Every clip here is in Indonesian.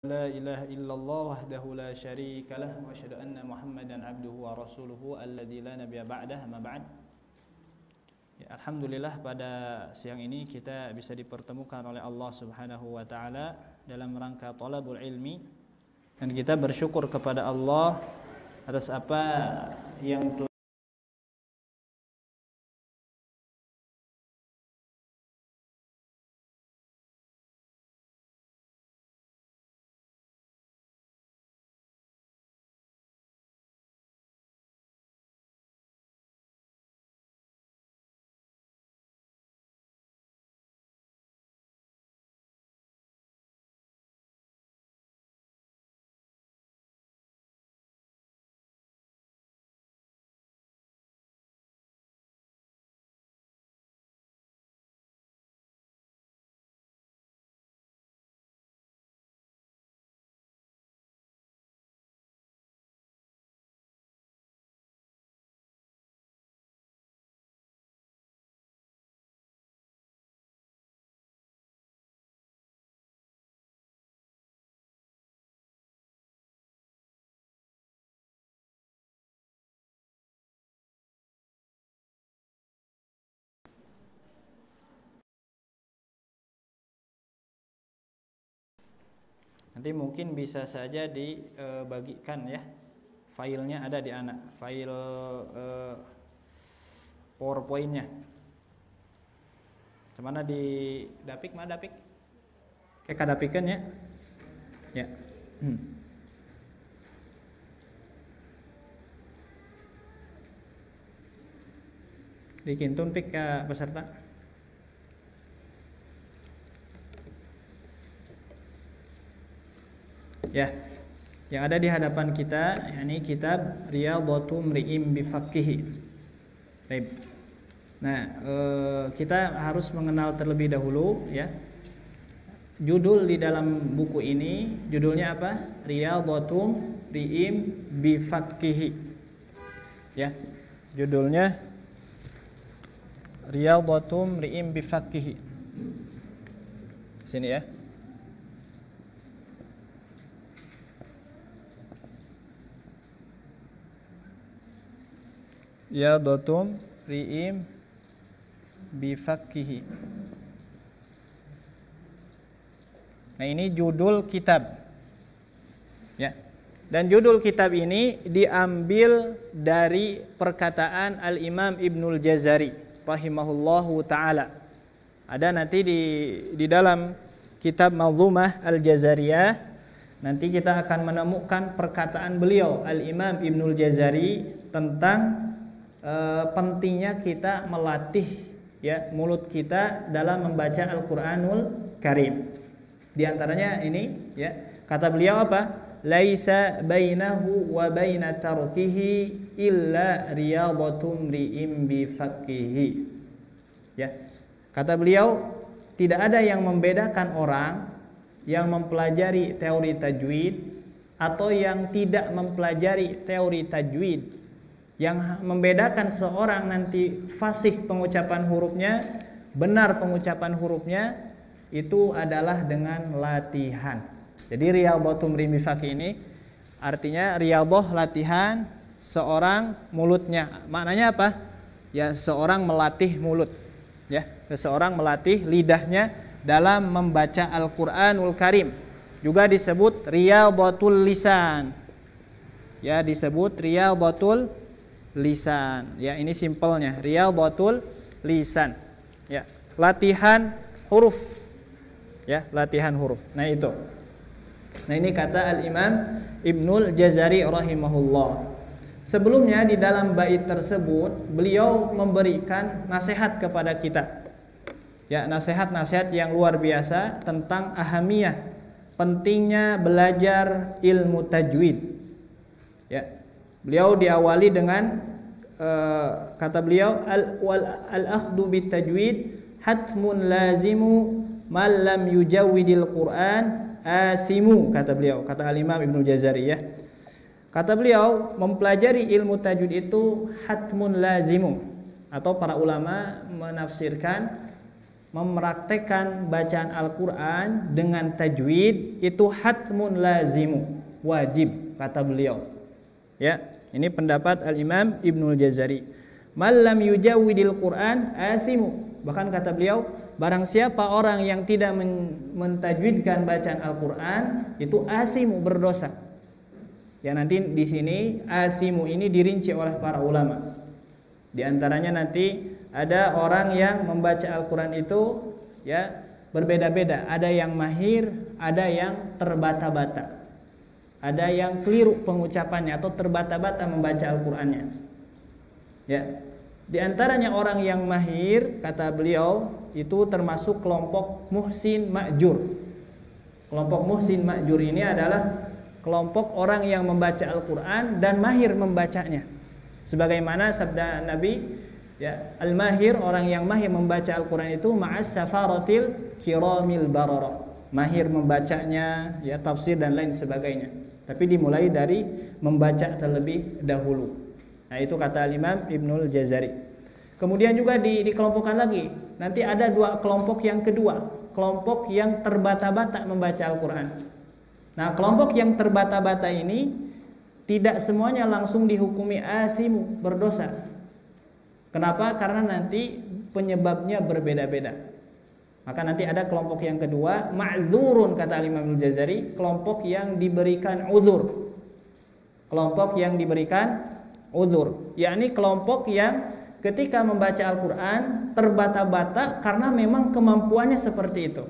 لا إله إلا الله وحده لا شريك له وأشهد أن محمدا عبده ورسوله الذي لا نبي بعده أما بعد. Ya, alhamdulillah pada siang ini kita bisa dipertemukan oleh Allah Subhanahu wa taala dalam rangka thalabul ilmi, dan kita bersyukur kepada Allah atas apa yang nanti mungkin bisa saja dibagikan ya. Filenya ada di anak, file PowerPoint-nya. Mana di Dapik? Mana Dapik? Kayak kadapikan ya. Ya. Dikintun pik ke peserta. Ya, yang ada di hadapan kita yakni kitab Riyadhatu Mri'in Bifaqihi. Baik. Nah, kita harus mengenal terlebih dahulu ya. Judul di dalam buku ini judulnya apa? Riyadhatu Mri'in Bifaqihi. Ya. Judulnya Riyadhatu Mri'in Bifaqihi. Sini ya. Riyadhatu Mri'in Bifaqihi. Nah, ini judul kitab. Ya. Dan judul kitab ini diambil dari perkataan Al-Imam Ibnul Jazari rahimahullahu taala. Ada nanti di dalam kitab Manzumah Al-Jazariyah, nanti kita akan menemukan perkataan beliau Al-Imam Ibnul Jazari tentang pentingnya kita melatih ya mulut kita dalam membaca Al-Qur'anul Karim. Di antaranya ini ya, kata beliau apa? Laisa bainahu wa baina tarkihi illa riyadhatu mri'in bifaqihi. Ya. Kata beliau, tidak ada yang membedakan orang yang mempelajari teori tajwid atau yang tidak mempelajari teori tajwid. Yang membedakan seorang nanti fasih pengucapan hurufnya, benar pengucapan hurufnya, itu adalah dengan latihan. Jadi riyadhatu mri'in bifaqihi ini artinya riyadhah, latihan seorang mulutnya. Maknanya apa? Ya, seorang melatih mulut. Ya, seseorang melatih lidahnya dalam membaca Al-Qur'anul Karim. Juga disebut riyadhatul lisan. Ya, disebut riyadhatul lisan. Ya, ini simpelnya, riyadhatul lisan. Ya, latihan huruf. Ya, latihan huruf. Nah, itu. Nah, ini kata Al-Imam Ibnul Jazari rahimahullah. Sebelumnya di dalam bait tersebut beliau memberikan nasihat kepada kita. Ya, nasihat-nasihat yang luar biasa tentang ahamiyah, pentingnya belajar ilmu tajwid. Ya. Beliau diawali dengan kata beliau al-akhdhu bit tajwid hatmun lazimu man lam yujawwidil Qur'an athimu, kata beliau, kata Al-Imam Ibnu Jazari ya. Kata beliau, mempelajari ilmu tajwid itu hatmun lazimu, atau para ulama menafsirkan mempraktekkan bacaan Al-Qur'an dengan tajwid itu hatmun lazimu, wajib kata beliau. Ya, ini pendapat Al-Imam Ibnul Jazari. Man lam yujawwidil Qur'an asimu. Bahkan kata beliau, barang siapa orang yang tidak mentajwidkan bacaan Al-Qur'an itu asimu, berdosa. Ya, nanti di sini asimu ini dirinci oleh para ulama. Di antaranya nanti ada orang yang membaca Al-Qur'an itu ya berbeda-beda. Ada yang mahir, ada yang terbata-bata. Ada yang keliru pengucapannya atau terbata-bata membaca Al-Qur'annya. Ya. Di antaranya orang yang mahir, kata beliau, itu termasuk kelompok muhsin ma'jur. Kelompok muhsin ma'jur ini adalah kelompok orang yang membaca Al-Qur'an dan mahir membacanya. Sebagaimana sabda Nabi, ya, al-mahir, orang yang mahir membaca Al-Qur'an itu ma'as safaratil kiramil barara. Mahir membacanya, ya, tafsir dan lain sebagainya. Tapi dimulai dari membaca terlebih dahulu. Nah, itu kata Imam Ibnul Jazari. Kemudian juga dikelompokkan lagi. Nanti ada dua kelompok yang kedua, kelompok yang terbata-bata membaca Al-Qur'an. Nah, kelompok yang terbata-bata ini tidak semuanya langsung dihukumi asimu, berdosa. Kenapa? Karena nanti penyebabnya berbeda-beda. Maka nanti ada kelompok yang kedua, ma'dzurun kata Imam Ibnul Jazari, kelompok yang diberikan uzur. Kelompok yang diberikan uzur, yakni kelompok yang ketika membaca Al-Qur'an terbata-bata karena memang kemampuannya seperti itu.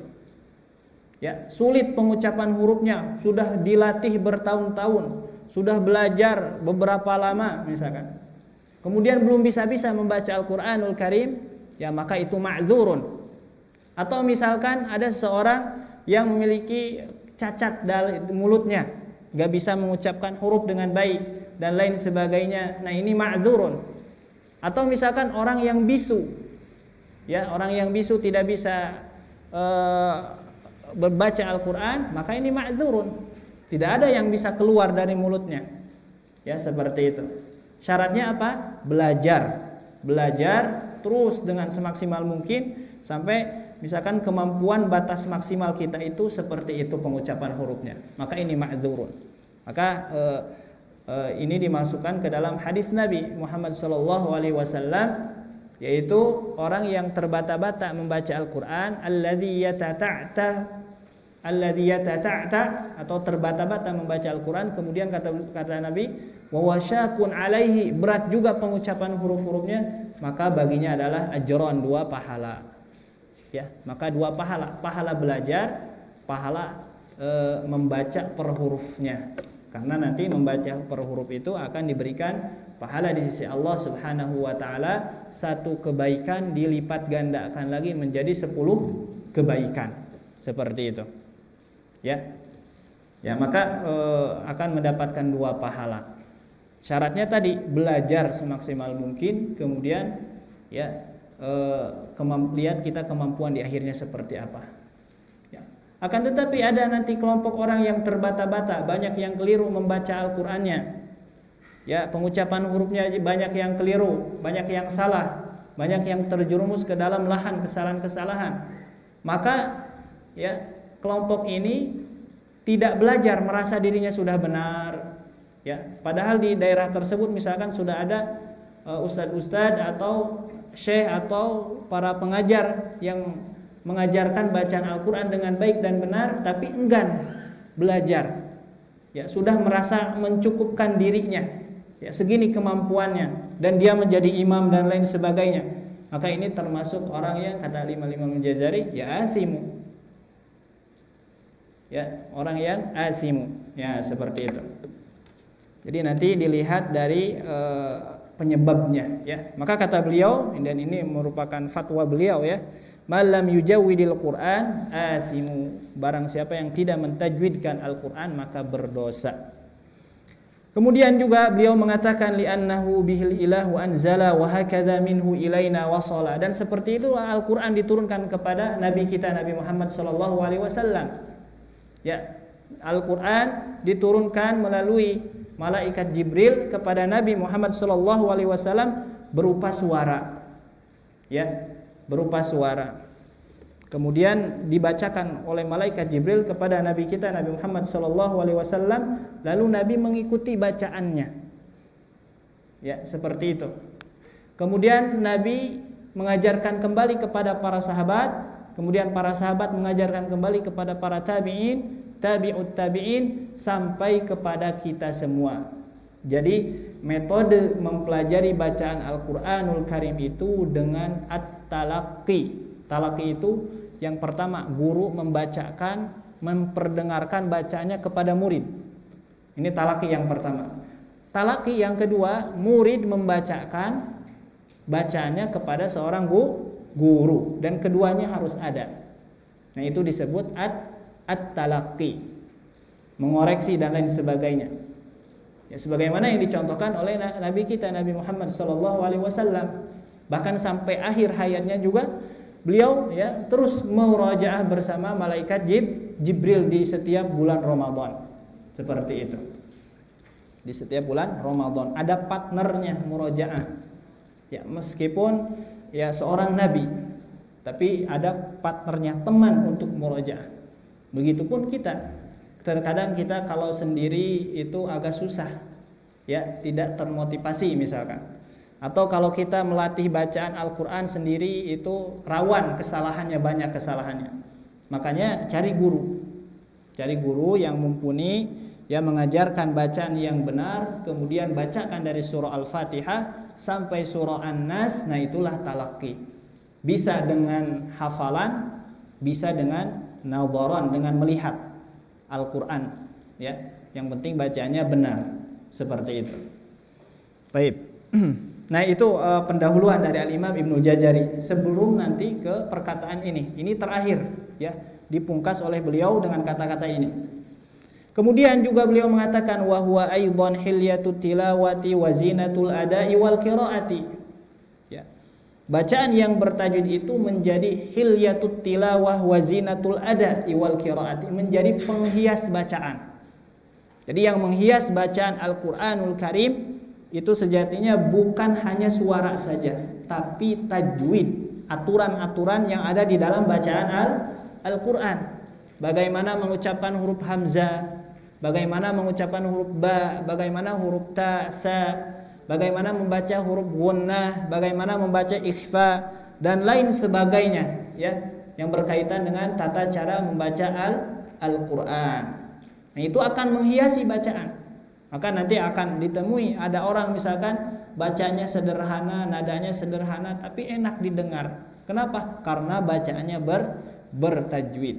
Ya, sulit pengucapan hurufnya, sudah dilatih bertahun-tahun, sudah belajar beberapa lama misalkan. Kemudian belum bisa-bisa membaca Al-Qur'anul Karim, ya maka itu ma'dzurun. Atau misalkan ada seseorang yang memiliki cacat dari mulutnya, gak bisa mengucapkan huruf dengan baik dan lain sebagainya. Nah, ini ma'dzurun. Atau misalkan orang yang bisu, ya, orang yang bisu tidak bisa membaca Al-Qur'an, maka ini ma'dzurun. Tidak ada yang bisa keluar dari mulutnya. Ya, seperti itu. Syaratnya apa? Belajar terus dengan semaksimal mungkin sampai misalkan kemampuan batas maksimal kita itu seperti itu pengucapan hurufnya. Maka ini ma'dzurun. Maka ini dimasukkan ke dalam hadis Nabi Muhammad SAW, yaitu orang yang terbata-bata membaca Al-Qur'an, alladzi yatata'ta atau terbata-bata membaca Al-Qur'an. Kemudian kata Nabi, wa wasyaqun alaihi, berat juga pengucapan huruf-hurufnya, maka baginya adalah ajron, 2 pahala. Ya, maka 2 pahala belajar, pahala membaca per hurufnya. Karena nanti membaca per huruf itu akan diberikan pahala di sisi Allah Subhanahu wa taala, 1 kebaikan dilipat gandakan lagi menjadi 10 kebaikan. Seperti itu. Ya. Ya, maka akan mendapatkan 2 pahala. Syaratnya tadi belajar semaksimal mungkin, kemudian ya lihat kita kemampuan di akhirnya seperti apa. Ya. Akan tetapi ada nanti kelompok orang yang terbata-bata, banyak yang keliru membaca Al-Qur'annya. Ya, pengucapan hurufnya banyak yang keliru, banyak yang salah, banyak yang terjerumus ke dalam lahan kesalahan-kesalahan. Maka ya, kelompok ini tidak belajar, merasa dirinya sudah benar. Ya, padahal di daerah tersebut misalkan sudah ada ustadz-ustadz atau syekh atau para pengajar yang mengajarkan bacaan Al-Qur'an dengan baik dan benar, tapi enggan belajar. Ya, sudah merasa mencukupkan dirinya. Ya, segini kemampuannya dan dia menjadi imam dan lain sebagainya. Maka ini termasuk orang yang kata Imam Jazari, ya asimu. Ya, orang yang asimu. Ya, seperti itu. Jadi nanti dilihat dari penyebabnya, ya. Maka kata beliau, dan ini merupakan fatwa beliau, ya, malam yujawwidil Qur'an asimu, barang siapa yang tidak mentajwidkan Al-Qur'an maka berdosa. Kemudian juga beliau mengatakan li'annahu bihil ilahu anzala wa hakadha minhu ilaina wasala, dan seperti itu Al-Qur'an diturunkan kepada nabi kita Nabi Muhammad sallallahu alaihi wasallam. Ya, Al-Qur'an diturunkan melalui malaikat Jibril kepada Nabi Muhammad sallallahu alaihi wasallam berupa suara. Ya, berupa suara. Kemudian dibacakan oleh malaikat Jibril kepada Nabi kita Nabi Muhammad SAW, lalu Nabi mengikuti bacaannya. Ya, seperti itu. Kemudian Nabi mengajarkan kembali kepada para sahabat, kemudian para sahabat mengajarkan kembali kepada para tabi'in, tabi'ut tabi'in, sampai kepada kita semua. Jadi metode mempelajari bacaan Al-Qur'anul Karim itu dengan at-talaqqi. Talaqi itu yang pertama guru membacakan, memperdengarkan bacaannya kepada murid. Ini talaqi yang pertama. Talaqi yang kedua, murid membacakan bacaannya kepada seorang guru, dan keduanya harus ada. Nah, itu disebut at-talaqqi. Mengoreksi dan lain sebagainya. Ya, sebagaimana yang dicontohkan oleh Nabi kita Nabi Muhammad SAW. Bahkan sampai akhir hayatnya juga beliau ya terus murajaah bersama malaikat Jibril di setiap bulan Ramadan. Seperti itu. Di setiap bulan Ramadan ada partnernya murajaah. Ya, meskipun ya seorang nabi, tapi ada partnernya, teman untuk murajaah. Begitupun kita. Terkadang kita kalau sendiri itu agak susah. Ya, tidak termotivasi misalkan. Atau kalau kita melatih bacaan Al-Quran sendiri itu rawan kesalahannya, banyak kesalahannya. Makanya cari guru. Cari guru yang mumpuni, yang mengajarkan bacaan yang benar, kemudian bacakan dari surah Al-Fatihah sampai surah An-Nas. Nah, itulah talaqqi. Bisa dengan hafalan, bisa dengan nadharan, dengan melihat Al-Quran. Ya, yang penting bacaannya benar. Seperti itu. Baik. Nah, itu pendahuluan dari Al-Imam Ibnul Jazari sebelum nanti ke perkataan ini. Ini terakhir ya, dipungkas oleh beliau dengan kata-kata ini. Kemudian juga beliau mengatakan wa huwa aidan hilyatut tilawati wa zinatul ada'i wal qiraati. Ya. Bacaan yang bertajwid itu menjadi hilyatut tilawah wa zinatul ada'i wal qiraati, menjadi penghias bacaan. Jadi yang menghias bacaan Al-Qur'anul Karim itu sejatinya bukan hanya suara saja, tapi tajwid, aturan-aturan yang ada di dalam bacaan Al-Quran. Bagaimana mengucapkan huruf hamzah, bagaimana mengucapkan huruf ba, bagaimana huruf ta, sa, bagaimana membaca huruf gunnah, bagaimana membaca ikhfa, dan lain sebagainya, ya, yang berkaitan dengan tata cara membaca Al-Quran. Nah, itu akan menghiasi bacaan. Maka nanti akan ditemui ada orang misalkan bacanya sederhana, nadanya sederhana, tapi enak didengar. Kenapa? Karena bacaannya bertajwid.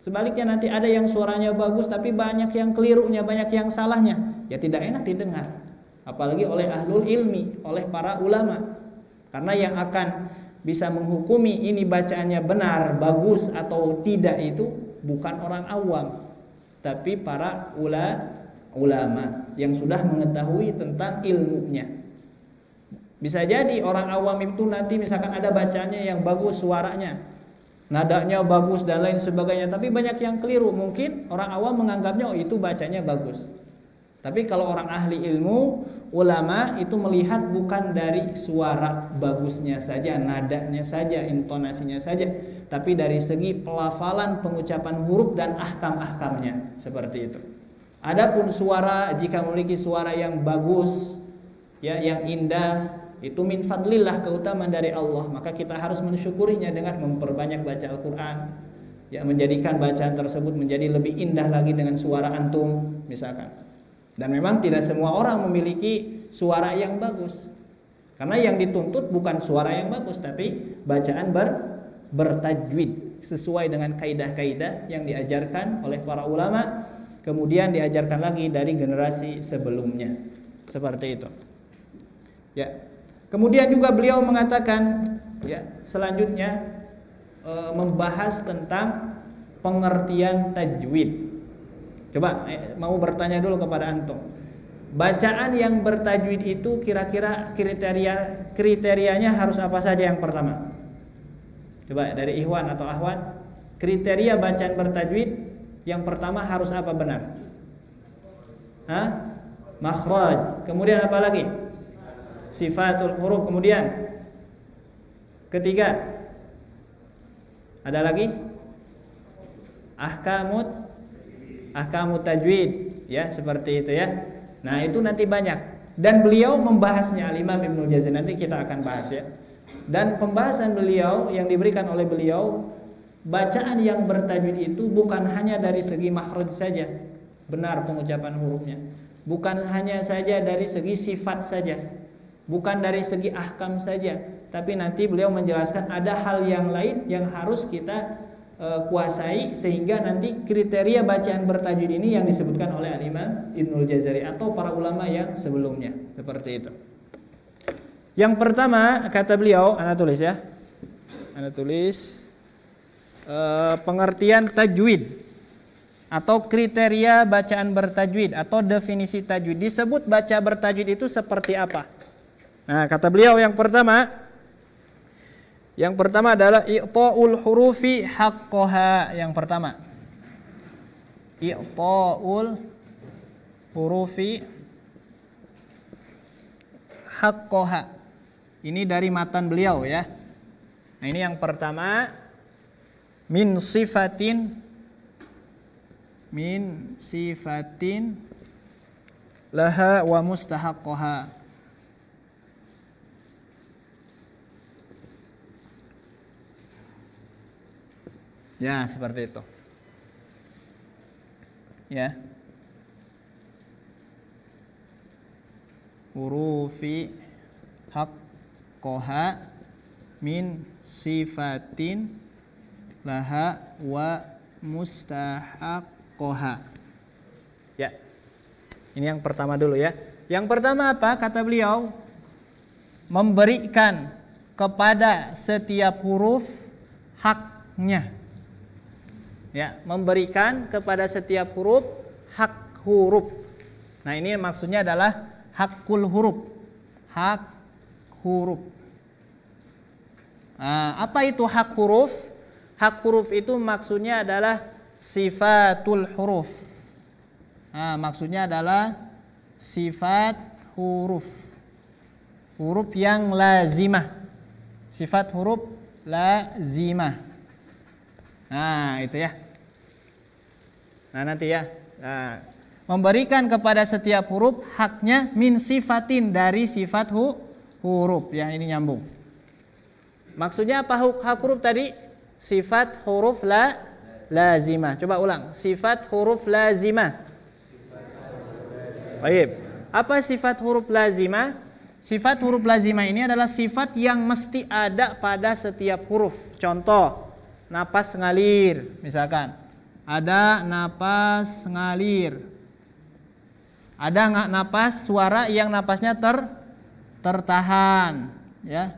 Sebaliknya nanti ada yang suaranya bagus tapi banyak yang kelirunya, banyak yang salahnya, ya tidak enak didengar. Apalagi oleh ahlul ilmi, oleh para ulama. Karena yang akan bisa menghukumi ini bacaannya benar, bagus atau tidak itu bukan orang awam, tapi para ulama yang sudah mengetahui tentang ilmunya. Bisa jadi orang awam itu nanti misalkan ada bacaannya yang bagus, suaranya, nadanya bagus dan lain sebagainya, tapi banyak yang keliru. Mungkin orang awam menganggapnya oh itu bacanya bagus. Tapi kalau orang ahli ilmu, ulama itu melihat bukan dari suara bagusnya saja, nadanya saja, intonasinya saja, tapi dari segi pelafalan, pengucapan huruf dan ahkam-ahkamnya. Seperti itu. Adapun suara, jika memiliki suara yang bagus, ya, yang indah, itu min fadlillah, keutamaan dari Allah. Maka kita harus mensyukurinya dengan memperbanyak baca Al-Quran, ya, menjadikan bacaan tersebut menjadi lebih indah lagi dengan suara antum, misalkan. Dan memang tidak semua orang memiliki suara yang bagus, karena yang dituntut bukan suara yang bagus, tapi bacaan bertajwid sesuai dengan kaidah-kaidah yang diajarkan oleh para ulama, kemudian diajarkan lagi dari generasi sebelumnya. Seperti itu. Ya. Kemudian juga beliau mengatakan, ya, selanjutnya membahas tentang pengertian tajwid. Coba mau bertanya dulu kepada antum. Bacaan yang bertajwid itu kira-kira kriterianya harus apa saja yang pertama? Coba dari Ikhwan atau Ahwan, kriteria bacaan bertajwid yang pertama harus apa benar? Makhraj. Kemudian apa lagi? Sifatul huruf. Kemudian ketiga, Ada lagi? Ahkamut tajwid, ya, seperti itu ya. Nah, itu nanti banyak. Dan beliau membahasnya, Al-Imam Ibnul Jazari, nanti kita akan bahas ya. Dan pembahasan beliau yang diberikan oleh beliau, bacaan yang bertajwid itu bukan hanya dari segi makhraj saja, benar pengucapan hurufnya. Bukan hanya saja dari segi sifat saja, bukan dari segi ahkam saja, tapi nanti beliau menjelaskan ada hal yang lain yang harus kita kuasai, sehingga nanti kriteria bacaan bertajwid ini yang disebutkan oleh Al-Imam Ibnul Jazari atau para ulama yang sebelumnya, seperti itu. Yang pertama kata beliau, Anda tulis ya, Anda tulis pengertian tajwid atau kriteria bacaan bertajwid atau definisi tajwid. Disebut baca bertajwid itu seperti apa? Nah, kata beliau yang pertama adalah i'ta'ul hurufi haqqaha. Yang pertama, i'ta'ul hurufi haqqaha. Ini dari matan beliau ya. Nah, ini yang pertama, min sifatin laha wa mustahaqqaha. Ya, seperti itu. Ya. Hurufi haqqaha min sifatin laha wa mustahaqqaha. Ya. Ini yang pertama dulu ya. Yang pertama apa? Kata beliau, memberikan kepada setiap huruf haknya. Ya, memberikan kepada setiap huruf hak huruf. Nah, ini maksudnya adalah hakul huruf. Hak huruf. Nah, apa itu hak huruf? Hak huruf itu maksudnya adalah sifatul huruf. Nah, maksudnya adalah sifat huruf. Huruf yang lazimah. Sifat huruf lazimah. Nah, itu ya. Nah, nanti ya. Nah, memberikan kepada setiap huruf haknya min sifatin, dari sifat huruf. Yang ini nyambung. Maksudnya apa hak huruf tadi? Sifat huruf lazimah. Coba ulang. Sifat huruf lazimah. Baik. Apa sifat huruf lazimah? Sifat huruf lazimah ini adalah sifat yang mesti ada pada setiap huruf. Contoh, napas ngalir, misalkan ada napas ngalir, ada nggak napas suara yang napasnya tertahan, ya,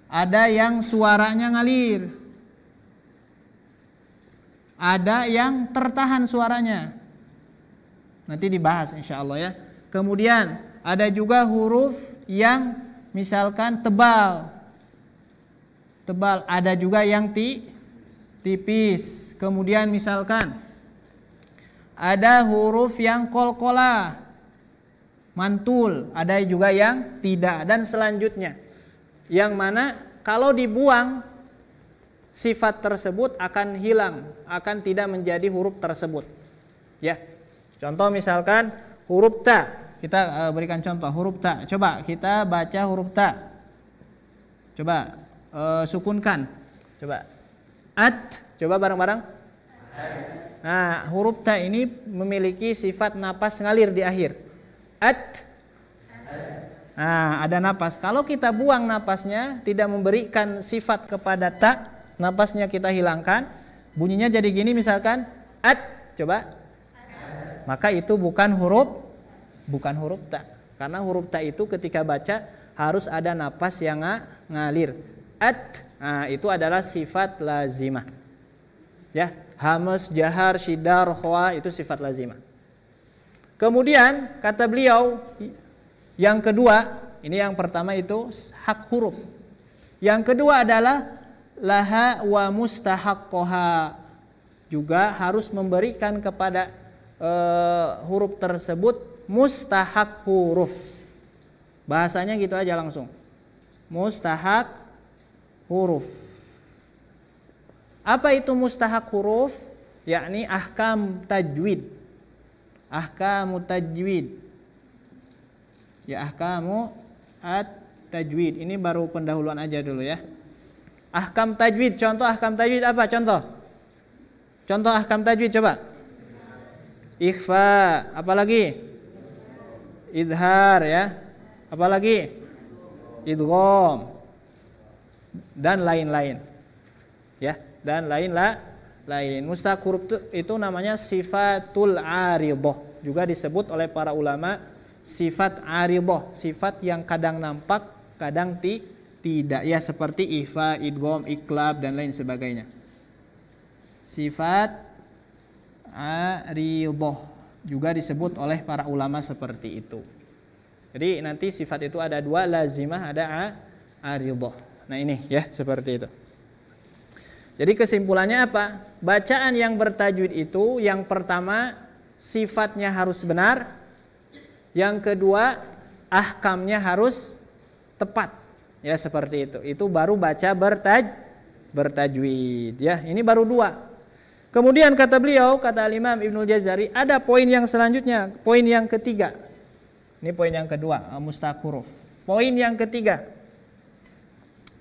ada yang suaranya ngalir, ada yang tertahan suaranya, nanti dibahas insya Allah ya. Kemudian ada juga huruf yang misalkan tebal, ada juga yang tipis. Kemudian misalkan ada huruf yang kolkola, mantul, ada juga yang tidak, dan selanjutnya. Yang mana kalau dibuang sifat tersebut akan hilang, akan tidak menjadi huruf tersebut. Ya. Contoh misalkan huruf ta. Kita berikan contoh huruf ta. Coba kita baca huruf ta. Coba sukunkan. Coba. At. Coba bareng-bareng. Nah, huruf ta ini memiliki sifat napas ngalir di akhir. At. Nah, ada napas. Kalau kita buang napasnya, tidak memberikan sifat kepada ta, napasnya kita hilangkan, bunyinya jadi gini misalkan. At. Coba. Maka itu bukan huruf ta. Karena huruf ta itu ketika baca harus ada napas yang ngalir. At. Nah, itu adalah sifat lazimah. Ya, hamas, jahar, syidar, khawa itu sifat lazimah. Kemudian kata beliau yang kedua, ini yang pertama itu hak huruf. Yang kedua adalah laha wa mustahaqqaha. Juga harus memberikan kepada huruf tersebut mustahak huruf. Bahasanya gitu aja langsung. Mustahak huruf. Apa itu mustahak huruf? Yakni ahkam tajwid. Ahkamu tajwid. Ya, ahkamu at-tajwid. Ini baru pendahuluan aja dulu ya. Ahkam tajwid. Contoh ahkam tajwid apa? Contoh. Contoh ahkam tajwid coba. Ikhfa, apalagi? Idhar ya. Apalagi? Idgham. Dan lain-lain. Ya, dan lain. Mustahak huruf itu namanya sifatul aridhah. Juga disebut oleh para ulama sifat aridhah, sifat yang kadang nampak, kadang tidak. Ya, seperti ikhfa, idgham, iqlab dan lain sebagainya. Sifat aridhah juga disebut oleh para ulama seperti itu. Jadi nanti sifat itu ada dua, lazimah, ada aridhah. Nah ini ya, seperti itu. Jadi kesimpulannya apa? Bacaan yang bertajwid itu yang pertama sifatnya harus benar, yang kedua ahkamnya harus tepat. Ya, seperti itu. Itu baru baca bertajwid. Ya, ini baru dua. Kemudian kata beliau, kata Imam Ibnul Jazari, ada poin yang selanjutnya, poin yang ketiga. Ini poin yang kedua, mustahak huruf. Poin yang ketiga.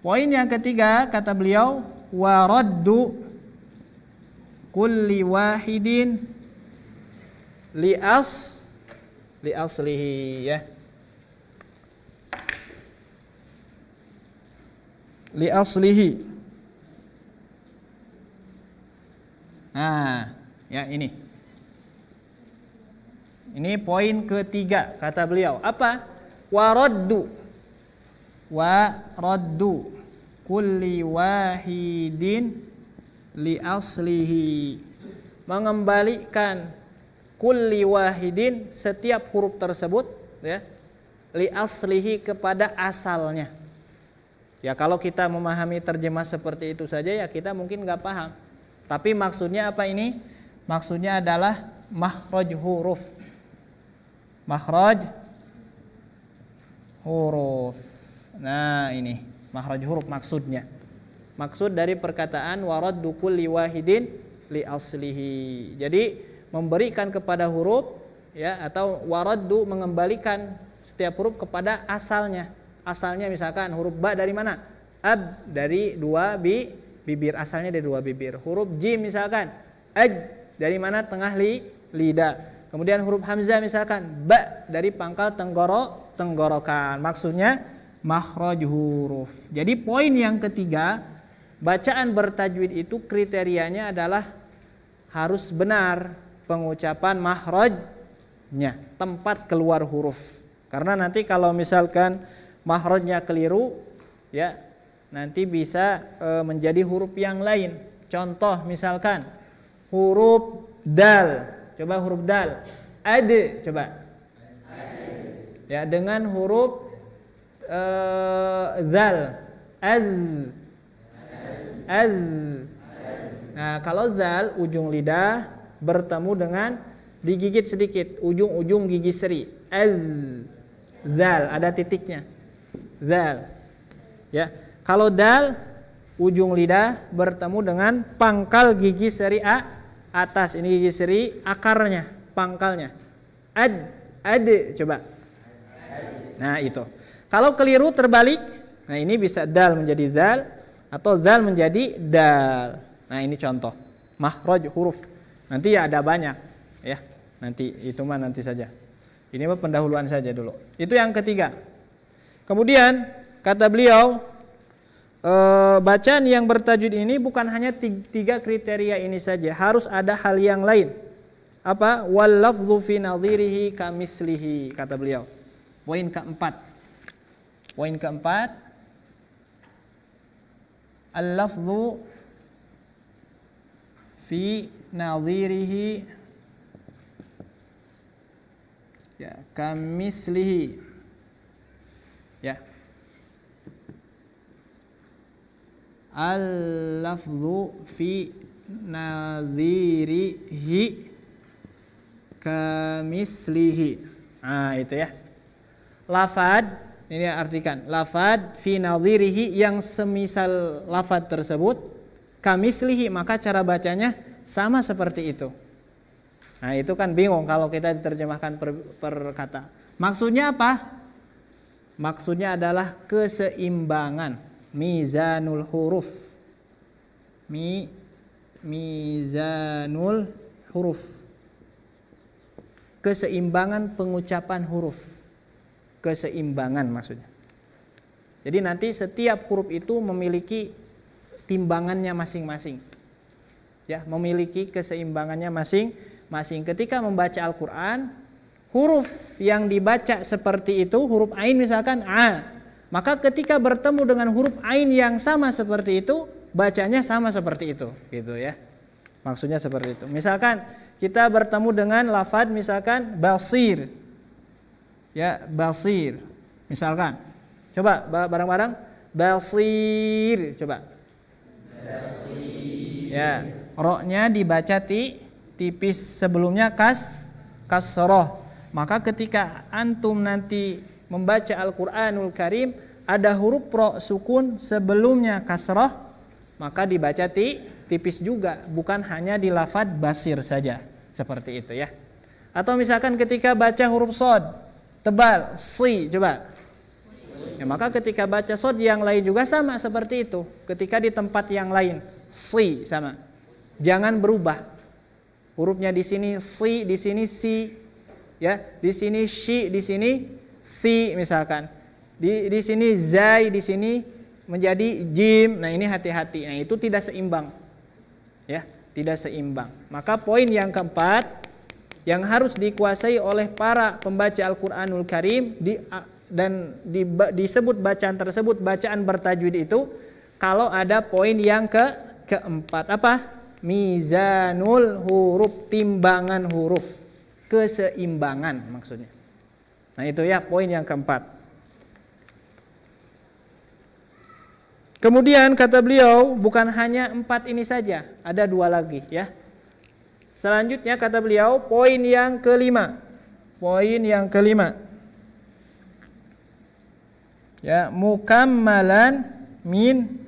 Poin yang ketiga kata beliau, wa raddu kulli wahidin li aslihi ya. Li aslihi. Nah, ya ini. Ini poin ketiga kata beliau. Apa? Wa raddu kulli wahidin li aslihi. Mengembalikan kulli wahidin, setiap huruf tersebut ya, li aslihi, kepada asalnya. Ya, kalau kita memahami terjemah seperti itu saja ya kita mungkin nggak paham. Tapi maksudnya apa ini? Maksudnya adalah makhraj huruf. Makhraj huruf. Nah, ini makhraj huruf maksudnya. Maksud dari perkataan waraddu kulli wahidin li aslihi. Jadi memberikan kepada huruf ya, atau waraddu, mengembalikan setiap huruf kepada asalnya. Asalnya misalkan huruf ba dari mana? Ab, dari dua bibir, asalnya dari dua bibir. Huruf jim misalkan aj, dari mana? Tengah lidah. Kemudian huruf hamzah misalkan ba, dari pangkal tenggorokan. Maksudnya makhraj huruf. Jadi poin yang ketiga, bacaan bertajwid itu kriterianya adalah harus benar pengucapan makhrajnya, tempat keluar huruf. Karena nanti kalau misalkan makhrajnya keliru ya, nanti bisa menjadi huruf yang lain. Contoh misalkan huruf dal. Coba huruf dal. Ad, coba. Ya, dengan huruf zal. Az. Nah, kalau zal ujung lidah bertemu dengan digigit sedikit ujung-ujung gigi seri. Az. Zal, ada titiknya. Zal. Ya. Kalau dal ujung lidah bertemu dengan pangkal gigi seri atas, ini gigi seri akarnya, pangkalnya. Ad, coba. Nah, itu. Kalau keliru terbalik, nah ini bisa dal menjadi zal atau zal menjadi dal. Nah, ini contoh makhraj huruf. Nanti ya ada banyak, ya. Nanti itu mah nanti saja. Ini mah pendahuluan saja dulu. Itu yang ketiga. Kemudian kata beliau, bacaan yang bertajwid ini bukan hanya tiga kriteria ini saja, harus ada hal yang lain. Apa? Wal lafdhu fi nadhirihi kamitslihi, kata beliau. Poin keempat. Poin keempat, al lafdhu fi nadhirihi ya kamitslihi. Ya. Al-lafzu fi nadhirihi kamislihi. Nah, itu ya. Lafad, ini artikan. Lafad fi nadhirihi, yang semisal lafad tersebut kamitslihi, maka cara bacanya sama seperti itu. Nah, itu kan bingung kalau kita diterjemahkan per kata. Maksudnya apa? Maksudnya adalah keseimbangan, mizanul huruf. Mizanul huruf. Keseimbangan pengucapan huruf. Keseimbangan maksudnya. Jadi nanti setiap huruf itu memiliki timbangannya masing-masing. Ya, memiliki keseimbangannya masing-masing. Ketika membaca Al-Qur'an, huruf yang dibaca seperti itu, huruf ain misalkan a, maka ketika bertemu dengan huruf ain yang sama seperti itu, bacanya sama seperti itu, gitu ya. Maksudnya seperti itu. Misalkan kita bertemu dengan lafaz misalkan basir. Ya, basir. Misalkan. Coba bareng-bareng basir, coba. Basir. Ya, ro-nya dibaca tipis, sebelumnya kasroh. Maka ketika antum nanti membaca Al-Qur'anul Karim, ada huruf ro sukun sebelumnya kasroh, maka dibaca tipis juga, bukan hanya di lafaz basir saja, seperti itu ya. Atau misalkan ketika baca huruf shad tebal, si, coba. Ya, maka ketika baca shad yang lain juga sama seperti itu. Ketika di tempat yang lain, si sama. Jangan berubah. Hurufnya di sini si, di sini si, ya, di sini shi, di sini si misalkan. Di sini zai, di sini menjadi jim. Nah, ini hati-hati. Nah, itu tidak seimbang. Ya, tidak seimbang. Maka poin yang keempat yang harus dikuasai oleh para pembaca Al-Qur'anul Karim disebut bacaan tersebut bacaan bertajwid itu kalau ada poin yang keempat. Apa? Mizanul huruf, timbangan huruf, keseimbangan maksudnya. Nah, itu ya poin yang keempat. Kemudian kata beliau, bukan hanya 4 ini saja, ada 2 lagi ya. Selanjutnya kata beliau, poin yang kelima. Poin yang kelima. Ya, mukammalan min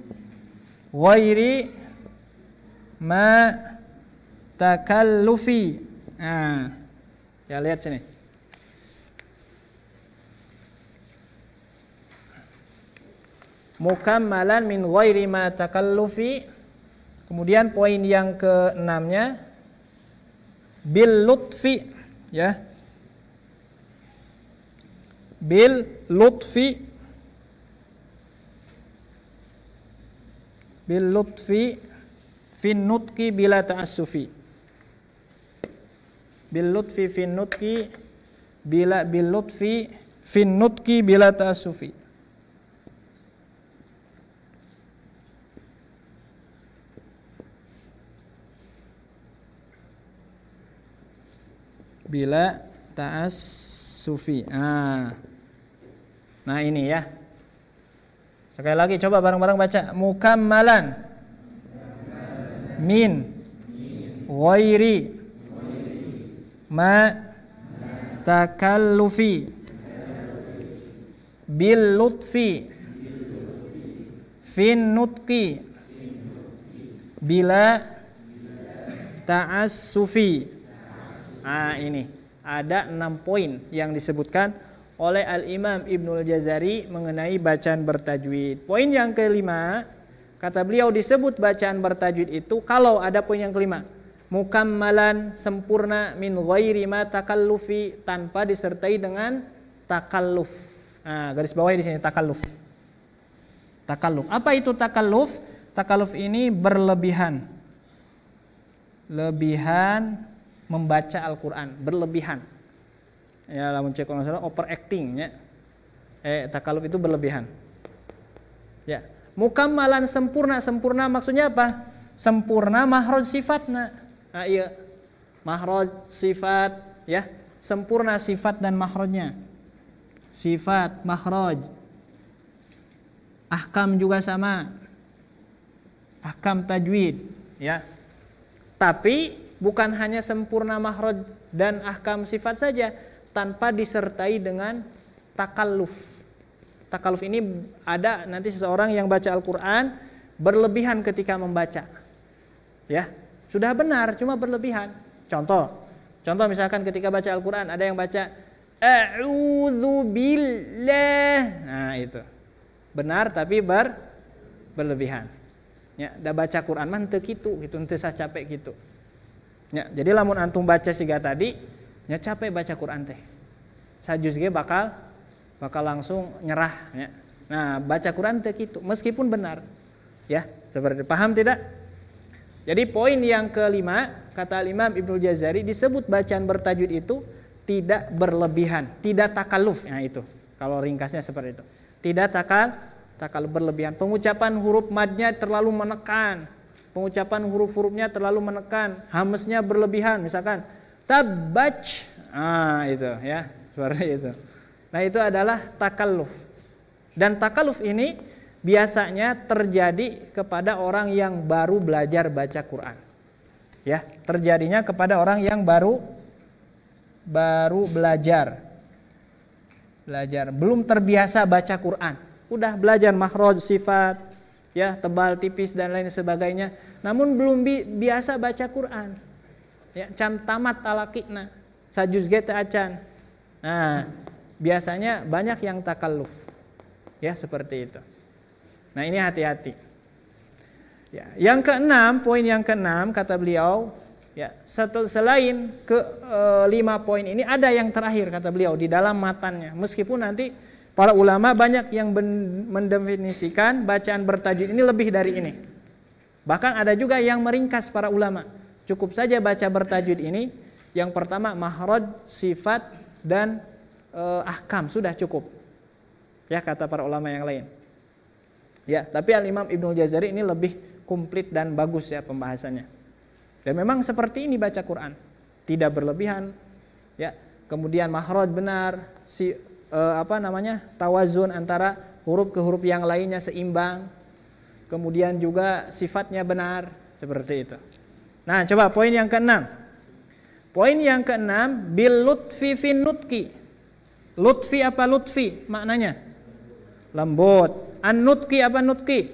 ghairi ma takallufi. Nah, ya lihat sini. Mukammalan min ghairi ma takallufi. Kemudian poin yang ke-6-nya bil lutfi, ya. Bil lutfi. Bil lutfi fin nutqi bila ta'assufi. Bil lutfi fin nutqi bila bil lutfi fin nutqi bila ta'assufi. Bila ta'assufi. Nah ini ya. Sekali lagi coba bareng-bareng baca. Mukammalan min ghairi ma takallufi bil lutfi fin nutqi bila ta'assufi. Ini ada 6 poin yang disebutkan oleh Al-Imam Ibnul Jazari mengenai bacaan bertajwid. Poin yang kelima, kata beliau disebut bacaan bertajwid itu kalau ada poin yang kelima, mukammalan, sempurna, min ghairi ma takallufi, tanpa disertai dengan takalluf. Garis bawahnya di sini takalluf. Takalluf. Apa itu takalluf? Takalluf ini berlebihan. Lebihan membaca Al-Qur'an, berlebihan. Ya, lamun cek kalau salah overacting ya. Takalluf itu berlebihan. Ya. Mukammalan, sempurna. Sempurna maksudnya apa? Sempurna mahraj sifatna. Iya. Mahraj sifat ya. Sempurna sifat dan mahrajnya. Sifat, mahraj. Ahkam juga sama. Ahkam tajwid ya. Tapi bukan hanya sempurna mahraj dan ahkam sifat saja, tanpa disertai dengan takalluf. Takalluf ini ada nanti seseorang yang baca Al-Qur'an berlebihan ketika membaca. Ya, sudah benar cuma berlebihan. Contoh misalkan ketika baca Al-Qur'an ada yang baca a'udzubillah. Nah, itu. Benar tapi berlebihan. Ya, da baca Quran mah teu kitu, gitu teu capek gitu. Ya, jadi lamun antum baca siga tadi, nya capek baca Quran teh. Sajus ge bakal langsung nyerah ya. Nah, baca Quran teu kitu meskipun benar. Ya, seperti paham tidak? Jadi poin yang kelima, kata Imam Ibnul Jazari, disebut bacaan bertajwid itu tidak berlebihan, tidak takalluf. Nah, itu. Kalau ringkasnya seperti itu. Tidak takalluf berlebihan. Pengucapan huruf madnya terlalu menekan. Pengucapan huruf-hurufnya terlalu menekan. Hamesnya berlebihan. Misalkan tabbaj. Ah, itu ya. Seperti itu. Nah, itu adalah takalluf. Dan takalluf ini biasanya terjadi kepada orang yang baru belajar baca Quran. Ya, terjadinya kepada orang yang baru belajar, belum terbiasa baca Quran. Udah belajar makhraj, sifat, ya, tebal, tipis dan lain sebagainya, namun belum biasa baca Quran. Ya, can tamat talaqina, sajuz ge teu acan. Nah, biasanya banyak yang takalluf. Ya, seperti itu. Nah, ini hati-hati. Ya, yang keenam, poin yang keenam kata beliau, ya, selain ke 5 poin ini ada yang terakhir kata beliau di dalam matannya. Meskipun nanti para ulama banyak yang mendefinisikan bacaan bertajwid ini lebih dari ini. Bahkan ada juga yang meringkas para ulama. Cukup saja baca bertajwid ini. Yang pertama makhraj, sifat dan ahkam sudah cukup. Ya, kata para ulama yang lain. Ya, tapi Al-Imam Ibnul Jazari ini lebih komplit dan bagus ya pembahasannya. Dan memang seperti ini baca Quran, tidak berlebihan, ya. Kemudian makhraj benar, tawazun antara huruf ke huruf yang lainnya seimbang. Kemudian juga sifatnya benar, seperti itu. Nah, coba poin yang keenam. Poin yang keenam, bil lutfi fin nutqi. Lutfi apa lutfi? Maknanya lembut. An-nutqi apa nutqi?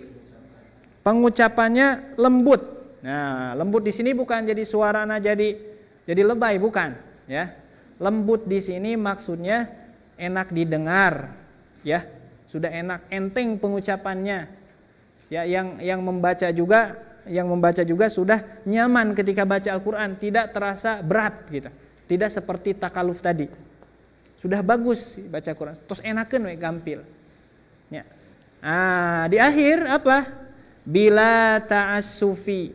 Pengucapannya lembut. Nah, lembut di sini bukan jadi suarana jadi lebay, bukan, ya. Lembut di sini maksudnya enak didengar, ya. Sudah enak, enteng pengucapannya. Ya, yang membaca juga sudah nyaman ketika baca Al-Qur'an, tidak terasa berat gitu. Tidak seperti takalluf tadi. Sudah bagus baca Quran, terus enakeun we gampil. Ya. Ah, di akhir apa? Bila ta'assufi.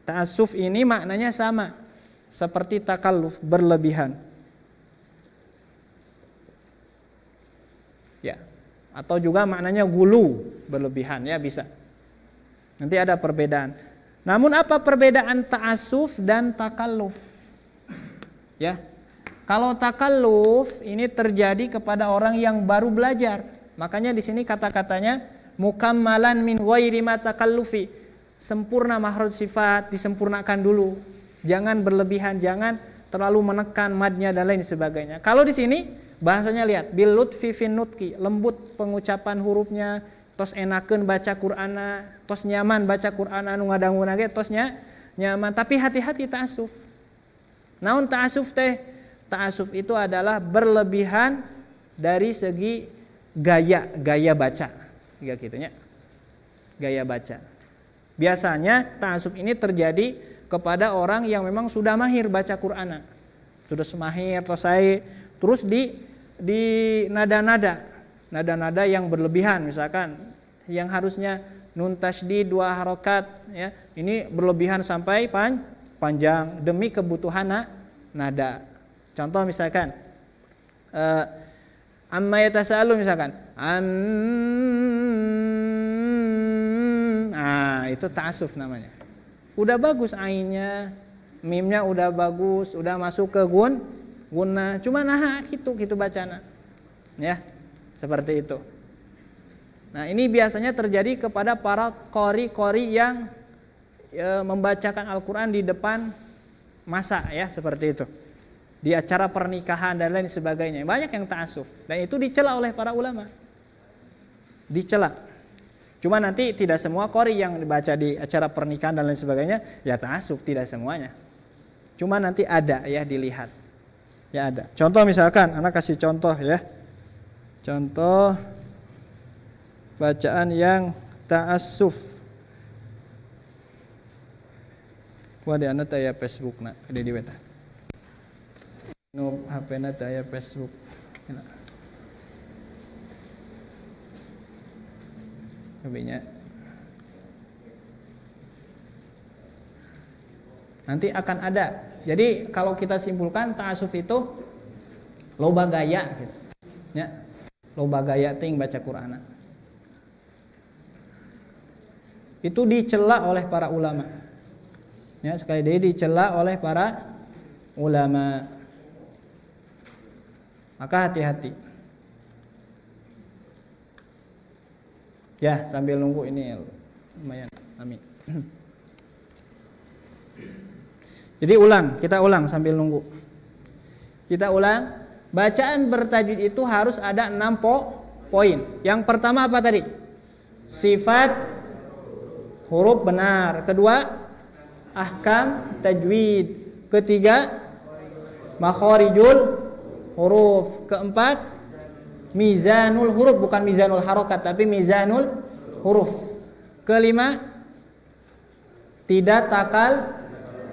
Ta'assuf ini maknanya sama seperti takalluf, berlebihan. Ya. Atau juga maknanya gulu, berlebihan, ya bisa. Nanti ada perbedaan. Namun apa perbedaan ta'assuf dan takalluf? Ya. Kalau takalluf ini terjadi kepada orang yang baru belajar. Makanya di sini kata-katanya mukammalan min ghairi ma takallufi. Sempurna makhraj sifat, disempurnakan dulu. Jangan berlebihan, jangan terlalu menekan madnya dan lain sebagainya. Kalau di sini bahasanya lihat bil lutfi fin nutqi, lembut pengucapan hurufnya, tos enakeun baca Qur'ana, tos nyaman baca Qur'ana nu ngadangunna ge tos nyaman, tapi hati-hati ta'assuf. Naon ta'assuf teh? Ta'assuf itu adalah berlebihan dari segi gaya baca, kayak gitunya. Gaya baca. Biasanya ta'assuf ini terjadi kepada orang yang memang sudah mahir baca Qur'an. Sudah semahir terus di nada-nada yang berlebihan, misalkan yang harusnya nun tasydid 2 harokat, ya. Ini berlebihan sampai panjang demi kebutuhan nada. Contoh misalkan amma yatasaalun misalkan itu ta'assuf namanya. Udah bagus ainnya, mimnya udah bagus, udah masuk ke guna, cuma gitu bacana. Ya, seperti itu. Nah, ini biasanya terjadi kepada para qori yang membacakan Al-Qur'an di depan masa, ya, seperti itu. Di acara pernikahan dan lain sebagainya. Banyak yang ta'assuf dan itu dicela oleh para ulama. Dicela. Cuma nanti tidak semua qori yang dibaca di acara pernikahan dan lain sebagainya ya ta'assub, tidak semuanya. Cuma nanti ada ya dilihat. Ya ada. Contoh misalkan, anak kasih contoh ya. Contoh bacaan yang ta'assuf. Wah di anak aya Facebook nak, ada di weta. Nu HP na aya Facebook. Lebihnya nanti akan ada. Jadi kalau kita simpulkan ta'assuf itu loba gaya gitu. Ya. Loba gaya ting baca Qur'an. Itu dicela oleh para ulama. Ya, sekali lagi dicela oleh para ulama. Maka hati-hati. Ya, sambil nunggu ini lumayan. Amin. Jadi kita ulang sambil nunggu. Kita ulang. Bacaan bertajwid itu harus ada 6 poin. Yang pertama apa tadi? Sifat huruf benar. Kedua, ahkam tajwid. Ketiga, makharijul huruf. Keempat, mizanul huruf, bukan mizanul harokat tapi mizanul huruf. Kelima, tidak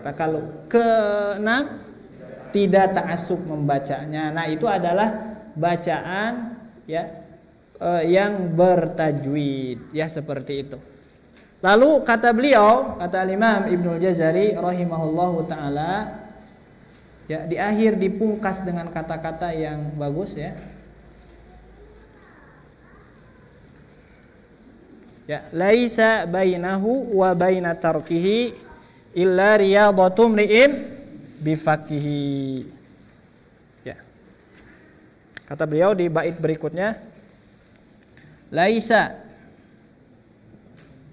takaluf. Keenam, tidak ta'assub membacanya. Nah, itu adalah bacaan ya yang bertajwid ya seperti itu. Lalu kata beliau, kata Imam Ibnul Jazari rahimahullahu taala ya di akhir dipungkas dengan kata-kata yang bagus ya. Ya, laisa bainahu wa baina tarkihi illa riyadatum ri'im bifakihi. Ya. Kata beliau di bait berikutnya, laisa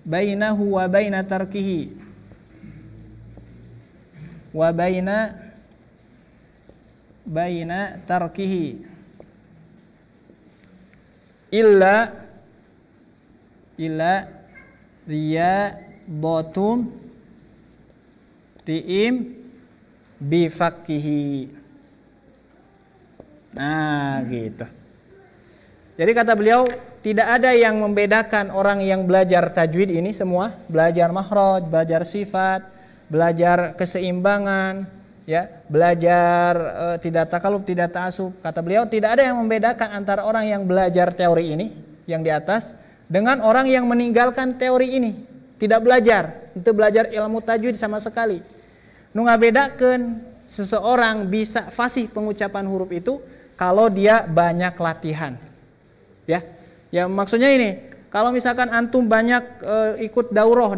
bainahu wa baina tarkihi wa baina tarkihi illa riyadatun ri'im bifakihi. Nah gitu. Jadi kata beliau tidak ada yang membedakan orang yang belajar tajwid ini semua, belajar makhraj, belajar sifat, belajar keseimbangan, ya, belajar tidak takaluf, tidak ta'assub. Kata beliau tidak ada yang membedakan antara orang yang belajar teori ini yang di atas dengan orang yang meninggalkan teori ini, tidak belajar, itu belajar ilmu tajwid sama sekali. Nu ngabedakeun seseorang bisa fasih pengucapan huruf itu kalau dia banyak latihan. Ya. Ya maksudnya ini, kalau misalkan antum banyak ikut daurah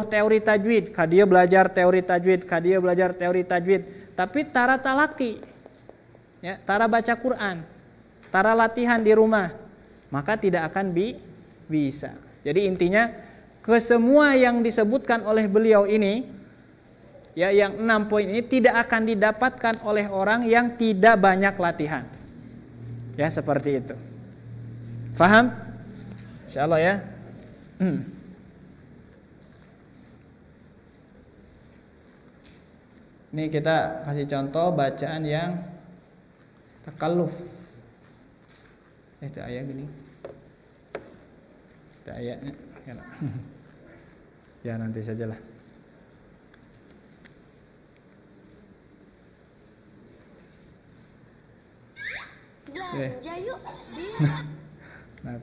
teori tajwid, dia belajar teori tajwid, tapi tara talaki, ya, tara baca Quran, tara latihan di rumah, maka tidak akan bisa. Jadi intinya kesemua yang disebutkan oleh beliau ini, ya, yang 6 poin ini tidak akan didapatkan oleh orang yang tidak banyak latihan. Ya seperti itu. Faham? Insyaallah ya. Ini kita kasih contoh bacaan yang takalluf. Itu ayat gini. Itu ayatnya. Ya nanti sajalah. Belanja yuk. Nah,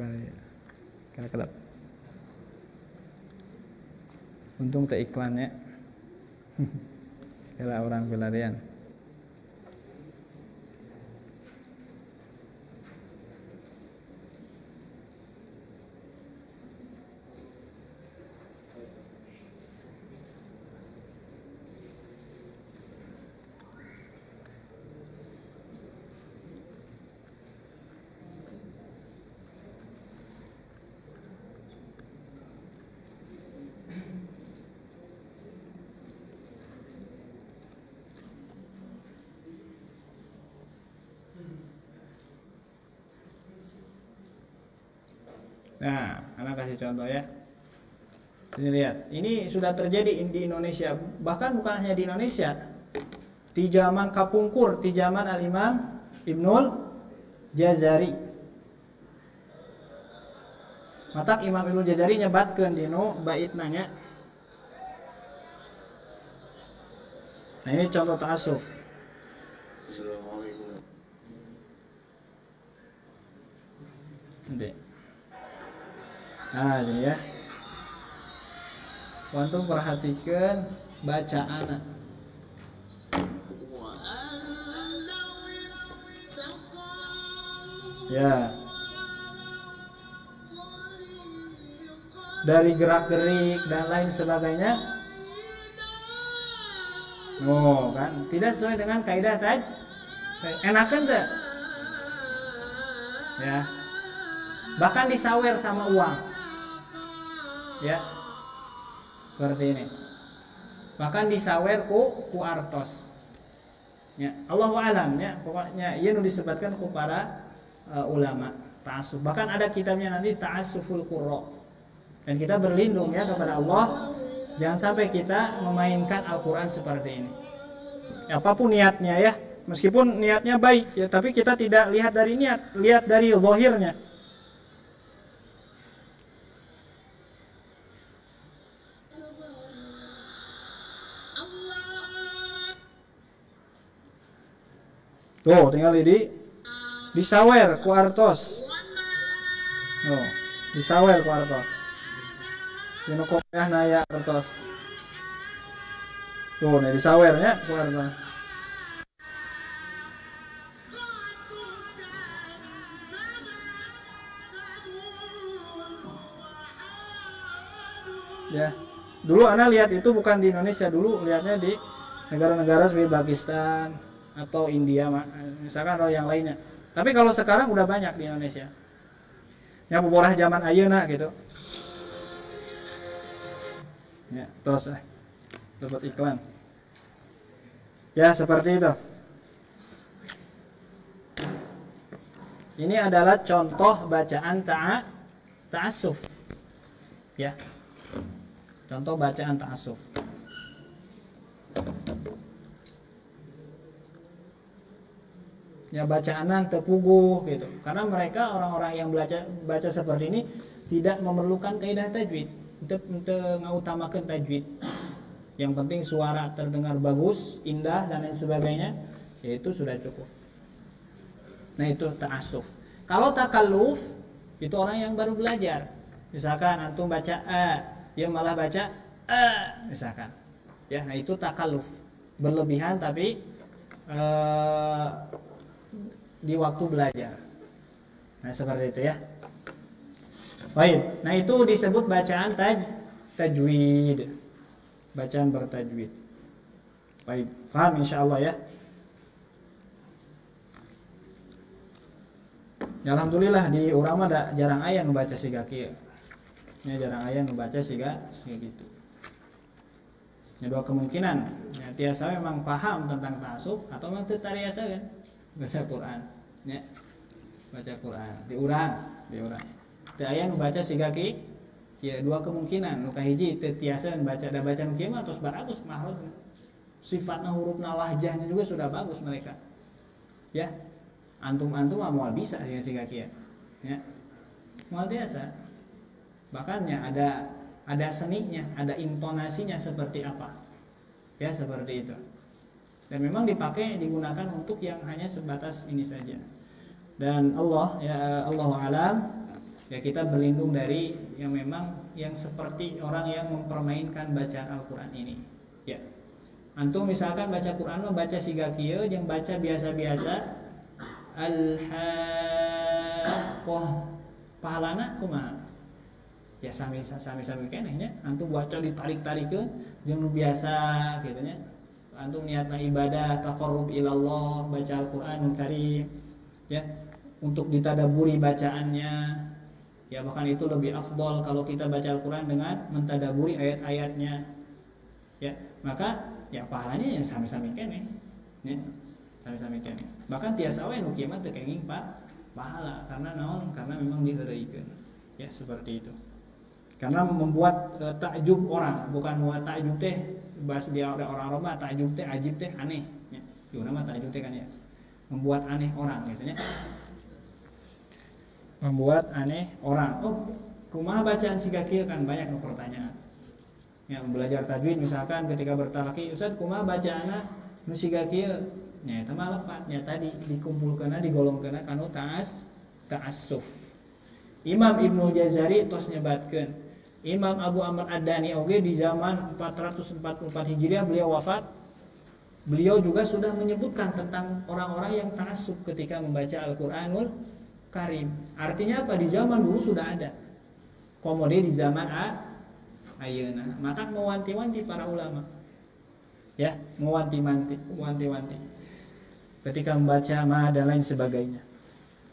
kena kelap. Untung tak iklannya. Kela orang pelarian. Nah, anak kasih contoh ya. Sini lihat, ini sudah terjadi di Indonesia. Bahkan bukan hanya di Indonesia. Di zaman kapungkur, di zaman Al-Imam Ibnul Jazari. Matak Imam Ibnul Jazari nyebatkeun dinu bait nanya. Nah, ini contoh ta'assuf. Assalamualaikum. Nanti. Nah, ini ya. Antum perhatikan bacaan. Ya. Dari gerak-gerik dan lain sebagainya. Oh, kan tidak sesuai dengan kaidah tadi. Enakan enggak? Ya. Bahkan disawer sama uang. Ya. Seperti ini. Bahkan disawer ku artos. Ya, Allahu alam ya, pokoknya ieu nu disebutkan ku para ulama ta'assuf. Bahkan ada kitabnya nanti Ta'assuful Qurra. Dan kita berlindung ya kepada Allah jangan sampai kita memainkan Al-Qur'an seperti ini. Ya, apapun niatnya ya, meskipun niatnya baik ya, tapi kita tidak lihat dari niat, lihat dari zahirnya. Tuh, tinggal disawer ku artos. Oh, disawer ku artos. Dino kopiah naya artos. Tuh, nih disawernya ku artos. Ya. Dulu ana lihat itu bukan di Indonesia, dulu lihatnya di negara-negara seperti Pakistan atau India misalkan atau yang lainnya. Tapi kalau sekarang udah banyak di Indonesia. Yang boborah zaman ayeuna gitu. Ya, terus dapat iklan. Ya, seperti itu. Ini adalah contoh bacaan ta'assuf. Ya. Contoh bacaan ta'assuf. Ya bacaanan tepuguh gitu. Karena mereka orang-orang yang baca seperti ini tidak memerlukan kaidah tajwid. Untuk mengutamakan tajwid. Yang penting suara terdengar bagus, indah dan lain sebagainya, yaitu sudah cukup. Nah, itu ta'assuf. Kalau takalluf itu orang yang baru belajar. Misalkan antum baca a, dia malah baca a, misalkan. Ya, nah itu takalluf. Berlebihan tapi di waktu belajar. Nah, seperti itu ya. Baik. Nah, itu disebut bacaan tajwid. Bacaan bertajwid. Baik, paham insyaallah ya. Ya, alhamdulillah di urang mah jarang aya nu baca siga kieu. Ya, jarang aya nu baca siga gitu. Ya, dua kemungkinan. Ya, tiasa memang paham tentang ta'assuf atau memang teu tariasa kan baca Quran. Ya. Baca Quran di urang. Teu aya nu baca siga kieu. Ya, dua kemungkinan. Nu kahiji teu tiasa baca da baca nu kieu mah tos bagus mahrud. Sifatna hurufna lahjahnya juga sudah bagus mereka. Ya. Antum-antum moal bisa siga kieu. Ya. Moal biasa. Bahkan ya ada seninya, ada intonasinya seperti apa. Ya, seperti itu. Dan memang digunakan untuk yang hanya sebatas ini saja. Dan Allah ya Allahu alam, ya kita berlindung dari yang memang yang seperti orang yang mempermainkan bacaan Al-Qur'an ini. Ya. Antum misalkan baca Quran mah baca siga kieu jeung baca biasa-biasa Al-Haqqah. Pahalana kumaha? Ya sami keneh nya. Antum baca ditarik-tarikeun jeung nu biasa kitu nya. Antum niatna ibadah taqarrub ilallah, baca Al-Qur'anul Karim. Ya, untuk ditadaburi bacaannya. Ya, bahkan itu lebih afdol kalau kita baca Al-Qur'an dengan mentadaburi ayat-ayatnya. Ya, maka ya pahalanya yang sami-sami keneh. Ya, sami-sami keneh. Bahkan tiasa we nu kieu mah teu kenging pahala karena naon? Karena memang diheureuikeun. Ya, seperti itu. Karena membuat takjub orang, bukan membuat takjub teh bahas dia orang Roma, takjub teh ajib teh aneh ya. Itu nama takjub teh kan ya. Membuat aneh orang gitu ya. Membuat aneh orang. Oh, kumaha bacaan siga kieu kan banyak pertanyaan. Ya, belajar tajwid misalkan ketika bertalaki, Ustaz kumaha bacaana nu siga kieu? Nya eta mah lepatnya tadi dikumpulkeunna digolongkeunna kanu ta'assuf. Imam Ibnu Jazari tos nyebatkeun. Imam Abu Amr Ad-Dani oge di zaman 444 Hijriah beliau wafat. Beliau juga sudah menyebutkan tentang orang-orang yang ta'assuf ketika membaca Al-Qur'anul Karim. Artinya apa? Di zaman dulu sudah ada. Kemudian di zaman ayeuna, maka mewanti-wanti para ulama. Ya, mewanti-wanti. Ketika membaca ma dan lain sebagainya.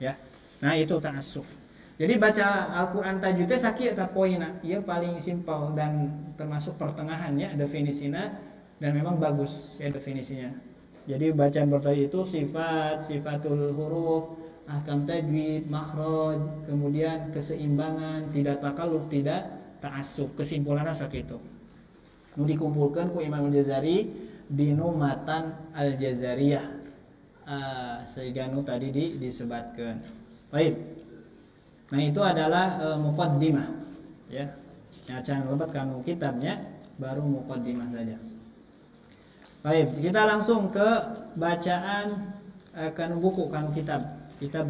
Ya. Nah, itu ta'assuf. Jadi baca Al-Qur'an tajwid teh sakieu eta poinna. Ieu paling simpel dan termasuk pertengahannya definisinya dan memang bagus ya definisinya. Jadi bacaan bertajwid itu sifatul huruf, ahkam tajwid, makhraj, kemudian keseimbangan, tidak takalluf, tidak ta'assuf. Kesimpulannya sakitu. Nu dikumpulkeun ku Imam Al-Jazari dinu matan Al-Jazariyah. Sehingga nu tadi disebatkeun. Baik. Nah, itu adalah muqaddimah ya. Jangan lebat kanu kitabnya, baru muqaddimah saja. Baik, kita langsung ke bacaan kanu buku, kanu kitab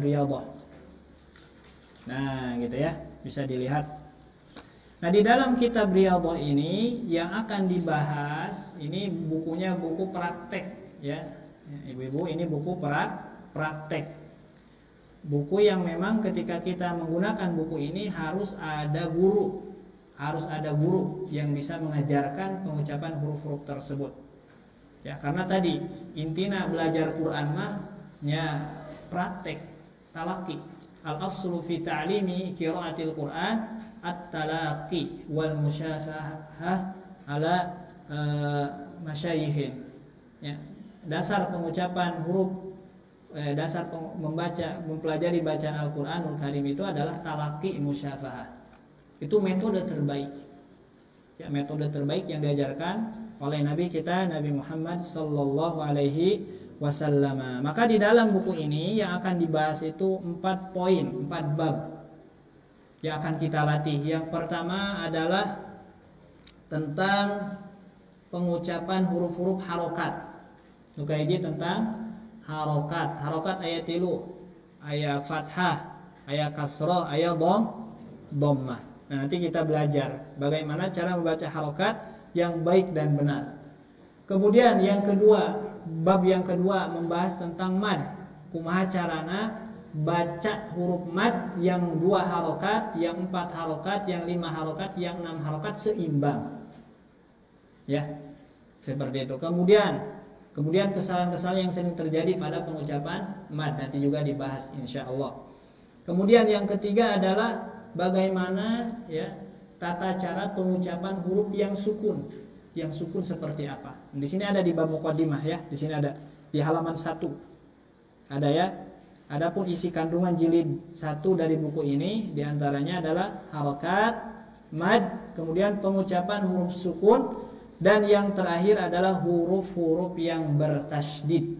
Riyadhah. Nah, gitu ya, bisa dilihat. Nah, di dalam kitab Riyadhah ini yang akan dibahas, ini bukunya buku praktek ya. Ibu-ibu, ini buku praktek. Buku yang memang ketika kita menggunakan buku ini harus ada guru yang bisa mengajarkan pengucapan huruf-huruf tersebut. Ya, karena tadi intina belajar Quran mah nya praktek, talaqi. Al-aslu fi ta'limi qiraatil Quran at-talaqi wal musyafahah ala masyayikhin. Ya, dasar pengucapan huruf dasar mempelajari bacaan Al-Qur'anul Karim itu adalah talaqi musyafahah. Itu metode terbaik. Ya, metode terbaik yang diajarkan oleh Nabi kita Nabi Muhammad sallallahu alaihi wasallam. Maka di dalam buku ini yang akan dibahas itu 4 poin, 4 bab yang akan kita latih. Yang pertama adalah tentang pengucapan huruf-huruf harokat. Nukaidi tentang harokat ayat tilu, ayat fathah, ayat kasrah, ayat dhammah. Nah, nanti kita belajar bagaimana cara membaca harokat yang baik dan benar. Kemudian yang kedua, bab yang kedua membahas tentang mad. Kumaha carana baca huruf mad yang 2 harokat, yang 4 harokat, yang 5 harokat, yang 6 harokat seimbang. Ya, seperti itu. Kemudian kesalahan-kesalahan yang sering terjadi pada pengucapan mad nanti juga dibahas insyaallah. Kemudian yang ketiga adalah bagaimana ya tata cara pengucapan huruf yang sukun. Yang sukun seperti apa? Di sini ada di bab muqaddimah ya. Di sini ada di halaman 1. Ada ya. Adapun isi kandungan jilid 1 dari buku ini diantaranya adalah harokat, mad, kemudian pengucapan huruf sukun. Dan yang terakhir adalah huruf-huruf yang bertasydid.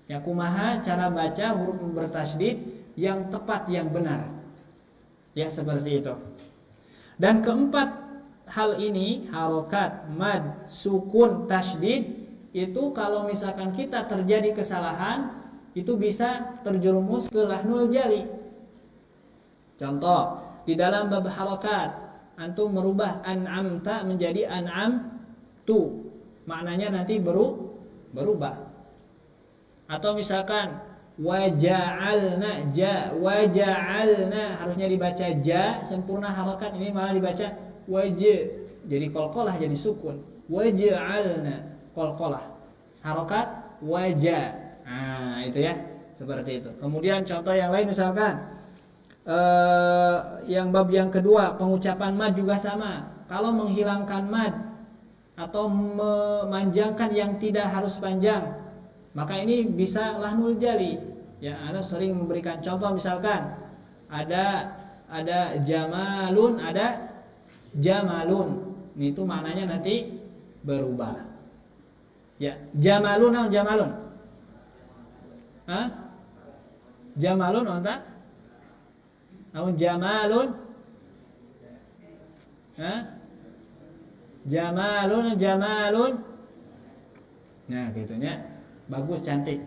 Ya, kumaha cara baca huruf bertasydid yang tepat, yang benar. Ya, seperti itu. Dan keempat hal ini, harokat, mad, sukun, tasydid, itu kalau misalkan kita terjadi kesalahan, itu bisa terjerumus ke lahnul jali. Contoh, di dalam bab harokat, antum merubah an'amta menjadi an'am tu, maknanya nanti berubah. Atau misalkan waja'alna, harusnya dibaca ja sempurna harokat, ini malah dibaca jadi qalqalah, jadi sukun. Waja'alna qalqalah, harokat waja. Nah, itu ya, seperti itu. Kemudian contoh yang lain misalkan yang bab yang kedua, pengucapan mad juga sama. Kalau menghilangkan mad atau memanjangkan yang tidak harus panjang, maka ini bisa lahnul jali. Ya, Anda sering memberikan contoh misalkan ada ada jamalun, ada jamalun. Itu maknanya nanti berubah. Ya, jamalun atau jamalun? Hah? Jamalun atau atau jamalun? Hah? Jamalun. Nah, gitunya. Bagus, cantik.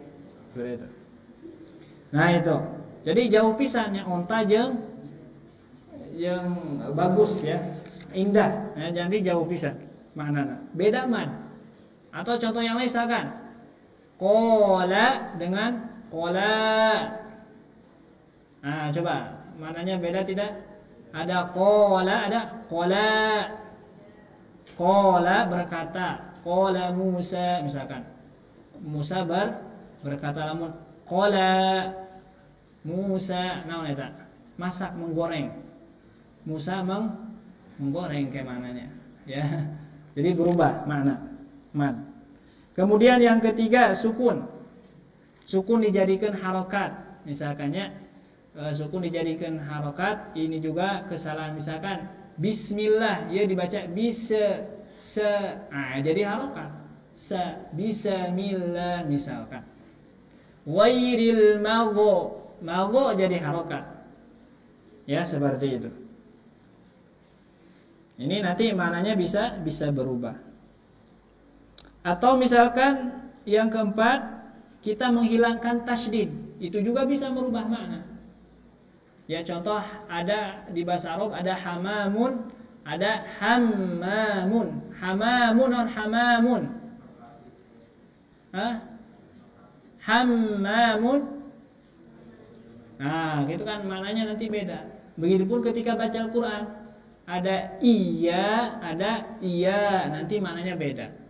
Seperti itu. Nah, itu. Jadi jauh pisan yang onta yang bagus ya, indah. Nah, jadi jauh pisan maknana. Beda mad. Atau contoh yang lain misalkan qala dengan qala. Nah, coba maknanya beda tidak? Ada qala, ada qala. Qala berkata, qala Musa misalkan. Musa berkata, lamun qala Musa naon eta? Masak, menggoreng. Musa menggoreng kayak mananya, ya. Jadi berubah makna. Mad. Kemudian yang ketiga sukun. Sukun dijadikan harokat. Misalkannya sukun dijadikan harokat, ini juga kesalahan. Misalkan bismillah, ia dibaca bisa jadi harokat. Bismillah misalkan. Wairil magho jadi harokat. Ya, seperti itu. Ini nanti maknanya bisa berubah. Atau misalkan yang keempat, kita menghilangkan tasydid, itu juga bisa merubah makna. Ya, contoh ada di bahasa Arab ada hamamun, ada hammamun. Hamamun atau hamamun? Hah? Hammamun. Nah, gitu kan maknanya nanti beda. Begitupun ketika baca Al-Qur'an, ada iya, ada iya, nanti maknanya beda.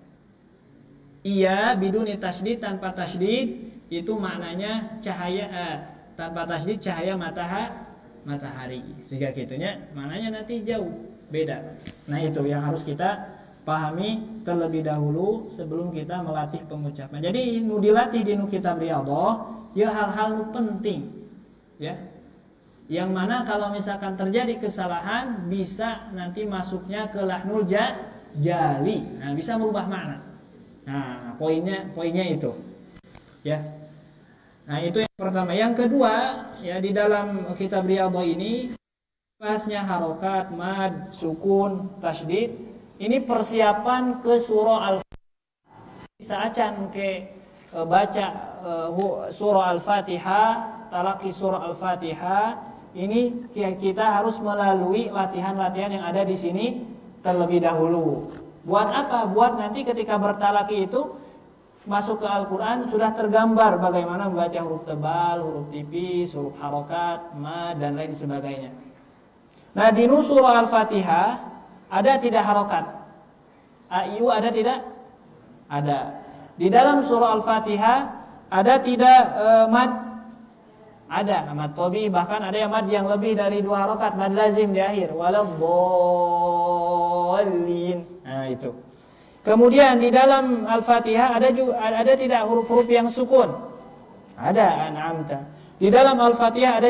Iya biduni tasydid, tanpa tasydid itu maknanya cahaya, tanpa tasydid cahaya matahari. Jika gitunya maknanya nanti jauh beda. Nah, itu yang harus kita pahami terlebih dahulu sebelum kita melatih pengucapan. Jadi nu dilatih di nu kitab Riyadhah ya hal-hal nu penting. Ya. Yang mana kalau misalkan terjadi kesalahan bisa nanti masuknya ke lahnul jali. Nah, bisa merubah makna. Nah, poinnya itu. Ya. Nah, itu yang pertama. Yang kedua, ya di dalam kitab Riyadhah ini bahasnya harokat, mad, sukun, tasydid. Ini persiapan ke surah Al-Fatihah. Bisa acan ke baca surah Al-Fatihah, talaqi surah Al-Fatihah. Ini kita harus melalui latihan-latihan yang ada di sini terlebih dahulu. Buat apa? Buat nanti ketika bertalaki itu masuk ke Al-Quran sudah tergambar bagaimana membaca huruf tebal, huruf tipis, huruf harokat, mad, dan lain sebagainya. Nah, di surah Al-Fatihah ada tidak harokat? A-I-U ada tidak? Ada. Di dalam surah Al-Fatihah ada tidak mad? Ada mad tobi, bahkan ada yang mad yang lebih dari 2 harokat, mad lazim di akhir. Waladhdallin. Nah, itu. Kemudian di dalam Al-Fatihah ada tidak huruf-huruf yang sukun? Ada, an'amta. Di dalam Al-Fatihah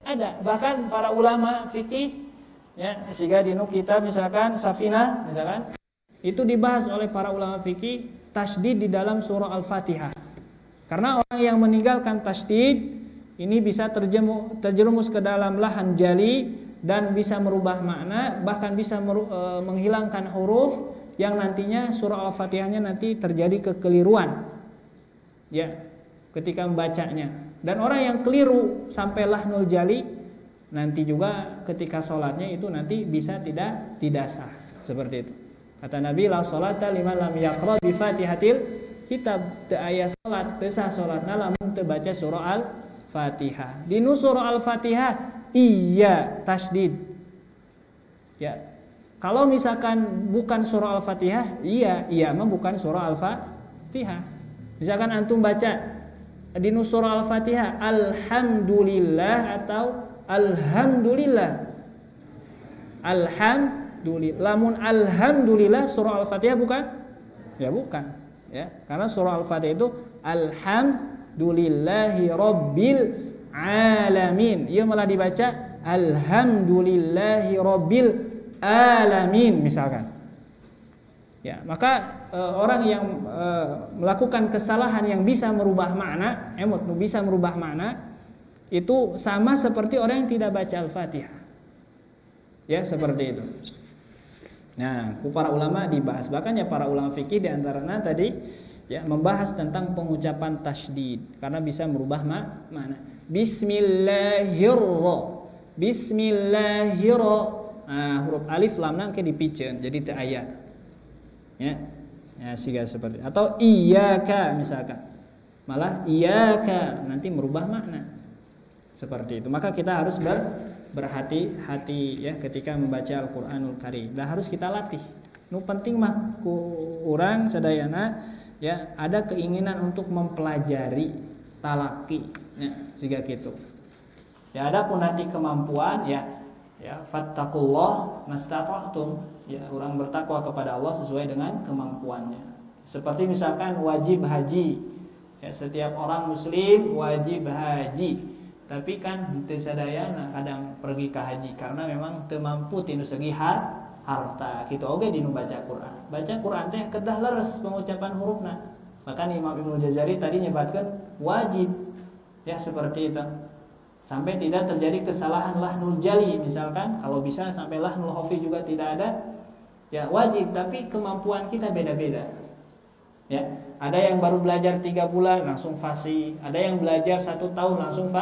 ada bahkan para ulama fikih ya, sehingga di kita misalkan Safinah misalkan itu dibahas oleh para ulama fikih tasydid di dalam surah Al-Fatihah. Karena orang yang meninggalkan tasydid ini bisa terjerumus ke dalam lahan jali dan bisa merubah makna, bahkan bisa menghilangkan huruf yang nantinya surah Al-Fatihahnya nanti terjadi kekeliruan. Ya, ketika membacanya. Dan orang yang keliru sampai lahnul jali nanti juga ketika sholatnya itu nanti bisa tidak sah. Seperti itu. Kata Nabi, la sholata liman lam yaqra bi Fatihatil kitab, teu aya salat, teu sah salatna lamun teu baca surah Al-Fatihah. Di surah Al-Fatihah iya tasydid. Ya. Kalau misalkan bukan surah Al-Fatihah, iya mah bukan surah Al-Fatihah. Misalkan antum baca di surah Al-Fatihah alhamdulillah atau alhamdulillah. Alhamdulillah. Lamun alhamdulillah surah Al-Fatihah bukan? Ya bukan, ya. Karena surah Al-Fatihah itu alhamdulillahi rabbil alamin. Ia malah dibaca alhamdulillahi rabbil alamin misalkan. Ya, maka orang yang melakukan kesalahan yang bisa merubah makna, bisa merubah makna, itu sama seperti orang yang tidak baca Al-Fatihah. Ya, seperti itu. Nah, para ulama dibahas, bahkan ya para ulama fikih diantaranya tadi ya membahas tentang pengucapan tasydid karena bisa merubah makna. Huruf alif lam nang ke dipiceun jadi teu aya. Ya. Ya siga seperti atau iyyaka misalkan. Malah iyyaka nanti merubah makna. Seperti itu. Maka kita harus berhati-hati ya ketika membaca Al-Qur'anul Karim. Dan harus kita latih. Nu penting mah ku urang sadayana ya ada keinginan untuk mempelajari talaki ya siga kitu. Ya ada pun nanti kemampuan ya fattaqullah mastata'tum ya orang bertakwa kepada Allah sesuai dengan kemampuannya. Seperti misalkan wajib haji. Ya setiap orang muslim wajib haji. Tapi kan teu sadayana kadang pergi ke haji karena memang teu mampu tinu segi harta. Kitu oge dinu baca Quran. Baca Quran teh kedah leres pengucapan hurufna. Bahkan Imam Ibnu Jazari tadi nyebatkan wajib. Ya seperti itu. Sampai tidak terjadi kesalahan lahnul jali misalkan, kalau bisa sampai lahnul khafi juga tidak ada. Ya wajib, tapi kemampuan kita beda-beda. Ya, ada yang baru belajar 3 bulan langsung fasih, ada yang belajar 1 tahun langsung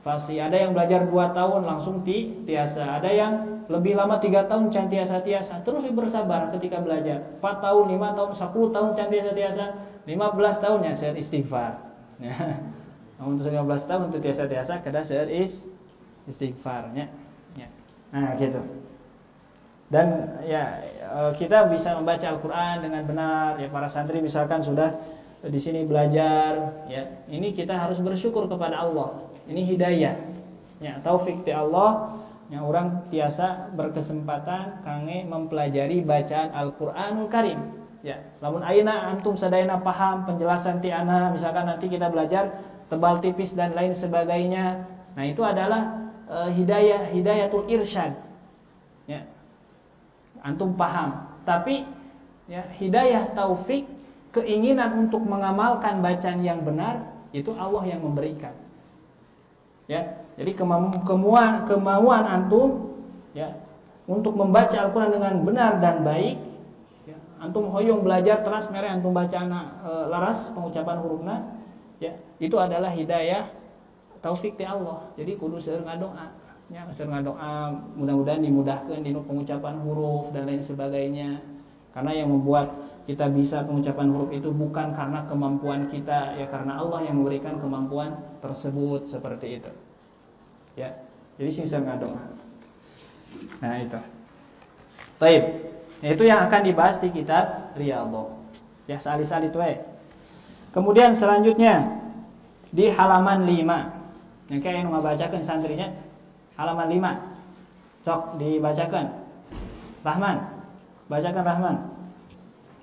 fasih, ada yang belajar 2 tahun langsung tiasa, ada yang lebih lama 3 tahun can tiasa-tiasa. Terus bersabar ketika belajar. 4 tahun, 5 tahun, 10 tahun can tiasa-tiasa, 15 tahun ya seueur istighfar. Ya. Untuk 15 tahun untuk tiasa-tiasa kada seueur istighfarnya. Ya. Nah, gitu. Dan ya kita bisa membaca Al-Qur'an dengan benar. Ya para santri misalkan sudah di sini belajar, ya. Ini kita harus bersyukur kepada Allah. Ini hidayah. Ya, taufik ti Allah yang orang tiasa berkesempatan kangge mempelajari bacaan Al-Qur'anul Karim. Ya, lamun ayeuna antum sadayana paham penjelasan ti ana, misalkan nanti kita belajar tebal tipis dan lain sebagainya. Nah, itu adalah hidayatul irsyad. Ya. Antum paham. Tapi ya hidayah taufik, keinginan untuk mengamalkan bacaan yang benar itu Allah yang memberikan. Ya. Jadi kemauan antum ya untuk membaca Al-Qur'an dengan benar dan baik, ya. Antum hoyong belajar teras mere antum bacana laras pengucapan hurufna. Ya, itu adalah hidayah taufik ti Allah. Jadi kudu seueur ngadoa. Ya, seueur ngadoa mudah-mudahan dimudahkeun dinu pengucapan huruf dan lain sebagainya. Karena yang membuat kita bisa pengucapan huruf itu bukan karena kemampuan kita, ya karena Allah yang memberikan kemampuan tersebut seperti itu. Ya. Jadi sing seueur ngadoa. Nah, itu. Baik. Itu yang akan dibahas di kitab Riyadhah. Ya, sali-sali we. Kemudian selanjutnya di halaman 5. Yang kayak anu ngabacakeun santrinya halaman 5. Sok dibacakan. Rahman. Bacakan Rahman.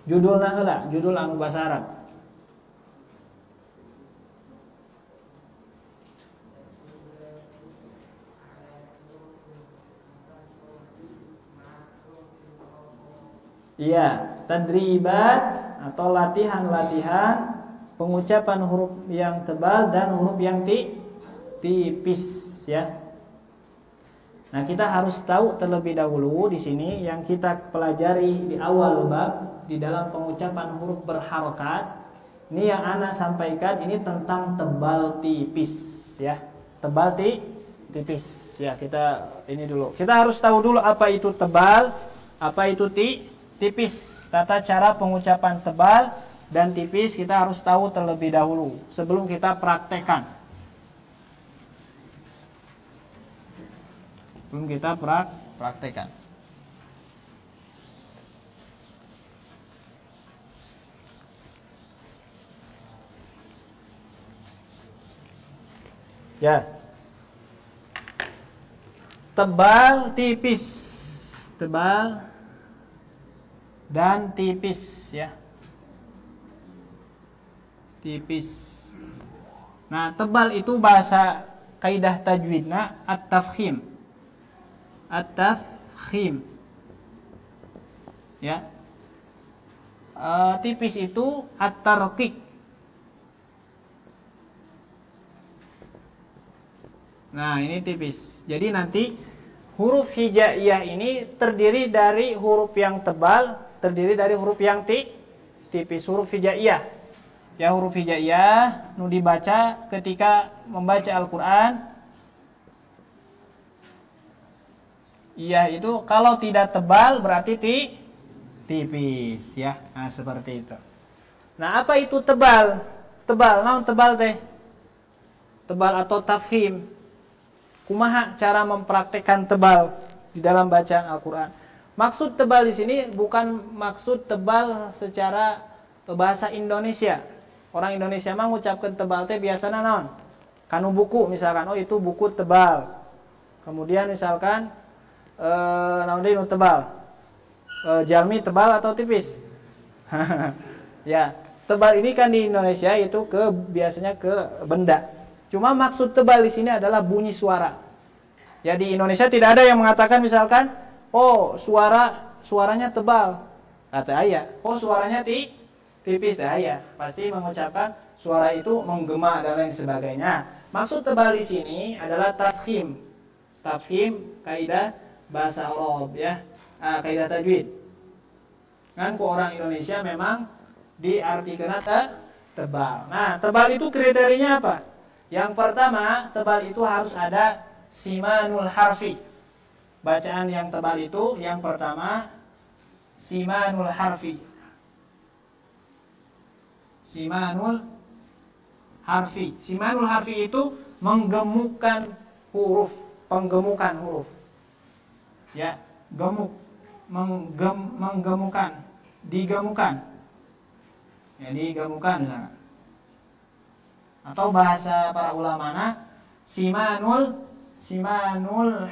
Judulna heula, judul anu basa Arab. Iya, tadribat atau latihan-latihan pengucapan huruf yang tebal dan huruf yang tipis ya. Nah, kita harus tahu terlebih dahulu di sini yang kita pelajari di awal bab di dalam pengucapan huruf berharokat. Ini yang ana sampaikan ini tentang tebal tipis ya. Tebal tipis ya. Kita ini dulu. Kita harus tahu dulu apa itu tebal, apa itu tipis. Tata cara pengucapan tebal dan tipis kita harus tahu terlebih dahulu sebelum kita praktekkan. Sebelum kita praktekkan. Ya. Tebal, tipis. Tebal dan tipis ya. Tipis. Nah, tebal itu bahasa kaidah tajwidna at-tafkhim. At-tafkhim. Ya. Tipis itu at-tarqiq. Nah, ini tipis. Jadi nanti huruf hijaiyah ini terdiri dari huruf yang tebal, terdiri dari huruf yang tipis, huruf hijaiyah. Ya, huruf hijaiyah nu dibaca ketika membaca Al-Qur'an. Iya, itu kalau tidak tebal berarti tipis ya. Nah, seperti itu. Nah, apa itu tebal? Tebal, naon tebal teh? Tebal atau tafhim. Kumaha cara mempraktekkan tebal di dalam bacaan Al-Qur'an? Maksud tebal di sini bukan maksud tebal secara bahasa Indonesia. Orang Indonesia mah ngucapkeun tebal teh biasana naon? Kanu buku misalkan, oh itu buku tebal. Kemudian misalkan naon deui nu tebal? Jalmi tebal atau tipis? Ya, tebal ini kan di Indonesia itu biasanya ke benda. Cuma maksud tebal di sini adalah bunyi suara. Ya, di Indonesia tidak ada yang mengatakan misalkan, oh suaranya tebal. Kata ayah, oh suaranya tipis. Ayah pasti mengucapkan suara itu menggema dan lain sebagainya. Maksud tebal di sini adalah tafkhim. Tafkhim kaidah bahasa Arab ya. Kaidah tajwid. Kan ku orang Indonesia memang diartikan tebal. Nah, tebal itu kriterianya apa? Yang pertama, tebal itu harus ada simanul harfi. Bacaan yang tebal itu yang pertama simanul harfi. Simanul harfi. Simanul harfi itu menggemukkan huruf, penggemukan huruf. Ya, gemuk, menggemukan, digemukan. Ya, digemukan misalnya. Atau bahasa para ulama simanul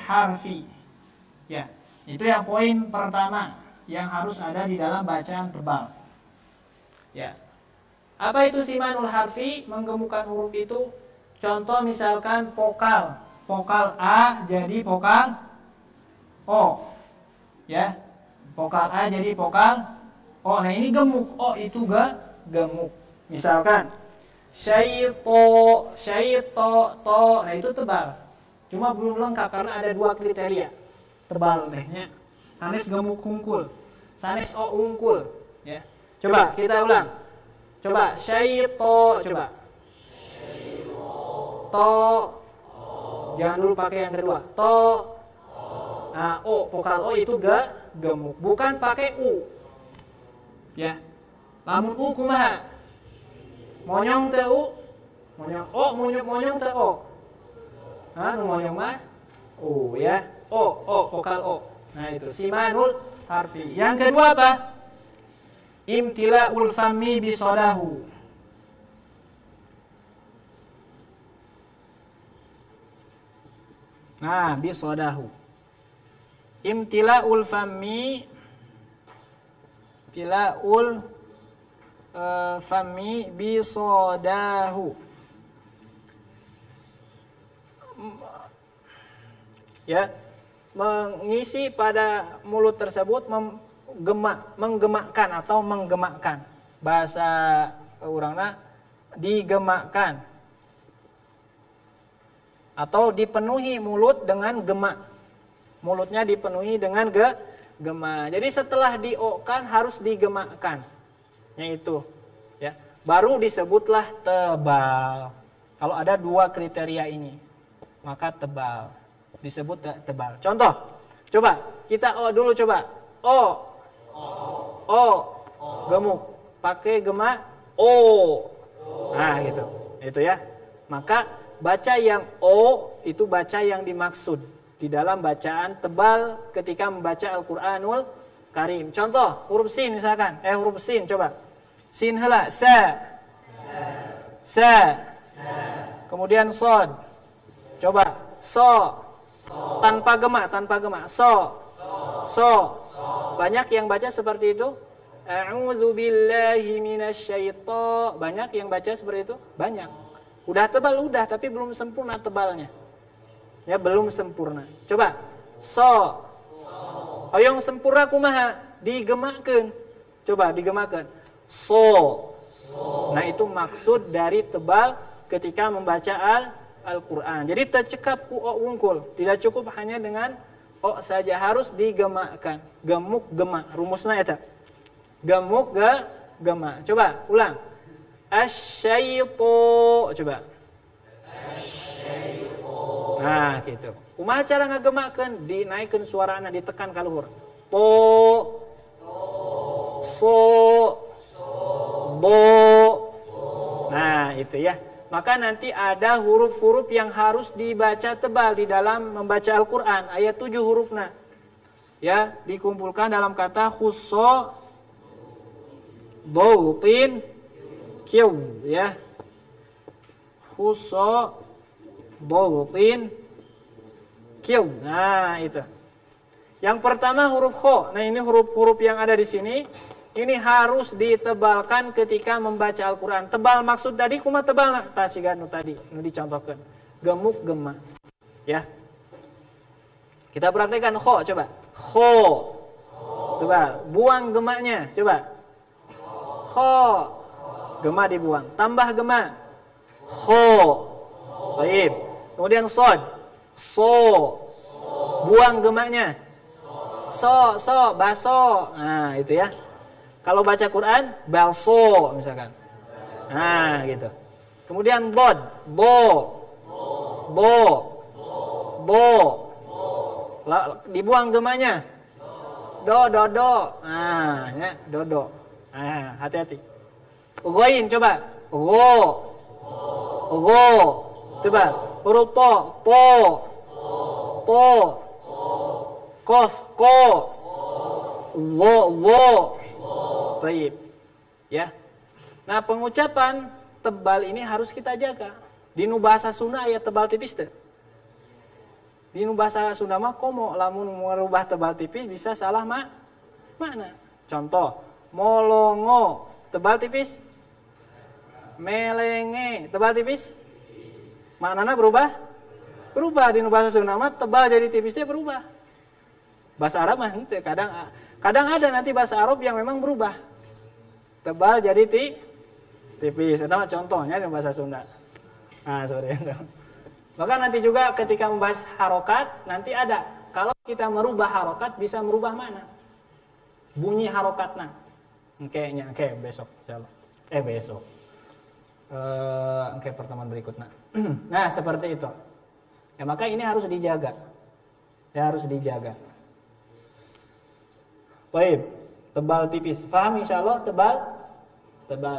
harfi. Ya, itu yang poin pertama yang harus ada di dalam bacaan tebal. Ya. Apa itu simanul harfi? Menggemukkan huruf itu contoh misalkan vokal. Vokal A jadi vokal O. Ya. Vokal A jadi vokal O. Nah, ini gemuk. O itu gemuk. Misalkan syaito, to. Nah, itu tebal. Cuma belum lengkap karena ada dua kriteria. Tebal tehnya. Sanes gemuk hungkul, sanes o hungkul, ya. Coba kita ulang. Coba syaito, coba. To. Jangan dulu pakai yang kedua. To. Nah, o, vokal o itu gemuk, bukan pakai u. Ya. Lamun u kumaha? Monyong teh u, monyong o, monyong teh o. Hah, nu monyong mah u ya. O, vokal o. Nah, itu simanul harfi. Yang kedua apa? Imtila'ul fammi bisodahu. Nah, bisodahu. Imtila'ul fammi, imtila'ul fammi bisodahu. Ya, mengisi pada mulut tersebut menggemakkan atau menggemakkan. Bahasa urangna digemakkan. Atau dipenuhi mulut dengan gemak. Mulutnya dipenuhi dengan gemak. Jadi setelah diokan harus digemakkan. Yaitu ya, baru disebutlah tebal. Kalau ada dua kriteria ini, maka tebal. Disebut tebal. Contoh, coba kita O dulu coba. O, gemuk. Pakai gemak O. Nah, gitu. Itu ya. Maka baca yang O itu baca yang dimaksud di dalam bacaan tebal ketika membaca Al-Qur'anul Karim. Contoh, huruf sin misalkan. Huruf sin coba. Sin heula, sa. Kemudian sod. Coba, so. Tanpa gemak. So. Banyak yang baca seperti itu. A'udzu billahi minasyaiton. Banyak yang baca seperti itu? Banyak. Udah tebal, udah, tapi belum sempurna tebalnya. Ya, belum sempurna. Coba. So. Hoyong sempurna kumaha? Digemakeun. Coba digemakeun. So. Nah, itu maksud dari tebal ketika membaca Al-Qur'an. Jadi tercekap ku o wungkul. Tidak cukup hanya dengan o saja, harus digemakkan. Gemuk gemak. Rumusna eta. Gemuk gemak. Coba ulang. Asyaitu. Coba. Nah, gitu. Kumaha cara ngagemakkeun? Dinaikkeun suarana, ditekan ka luhur. To. So. Do. Nah, itu ya. Maka nanti ada huruf-huruf yang harus dibaca tebal di dalam membaca Al-Qur'an. Ayat 7 hurufna. Ya, dikumpulkan dalam kata khusso bautin kil, ya. Khusso bautin kil. Nah, itu. Yang pertama huruf kho. Nah, ini huruf-huruf yang ada di sini. Ini harus ditebalkan ketika membaca Al-Qur'an. Tebal maksud tadi kumaha tebalna? Tah siga nu tadi nu dicontohkeun. Gemuk gema. Ya. Kita praktekkan kho coba. Kho. Tebal. Buang gemaknya. Coba. Kho. Gema dibuang. Tambah gema. Kho. Baik. Kemudian sod. So. Buang gemaknya. So, baso. Nah, itu ya. Kalau baca Quran, balso misalkan. Nah, gitu. Kemudian bod, bo. Dibuang gemanya. Do. Nah, ya, do. Nah, hati-hati. Ghoin coba. Go. Coba. Huruf to. Kof, ko. Wo. Baik. Ya. Nah, pengucapan tebal ini harus kita jaga. Di nu bahasa Sunda aya tebal tipis teh. Di nu bahasa Sunda mah komo lamun merubah tebal tipis bisa salah makna. Contoh, molongo tebal tipis. Melenge tebal tipis. Maknana berubah? Berubah. Di nu bahasa Sunda mah tebal jadi tipis teh berubah. Bahasa Arab mah henteu, kadang ada nanti bahasa Arab yang memang berubah. Tebal jadi tipis. Itu mah contohnya di bahasa Sunda. Nah, sorry itu. Maka nanti juga ketika membahas harokat, nanti ada. Kalau kita merubah harokat, bisa merubah mana? Bunyi harokatnya. Oke, besok. Besok. Pertemuan berikutnya. Nah, seperti itu. Ya, maka ini harus dijaga. Baik, tebal tipis. Paham insyaallah tebal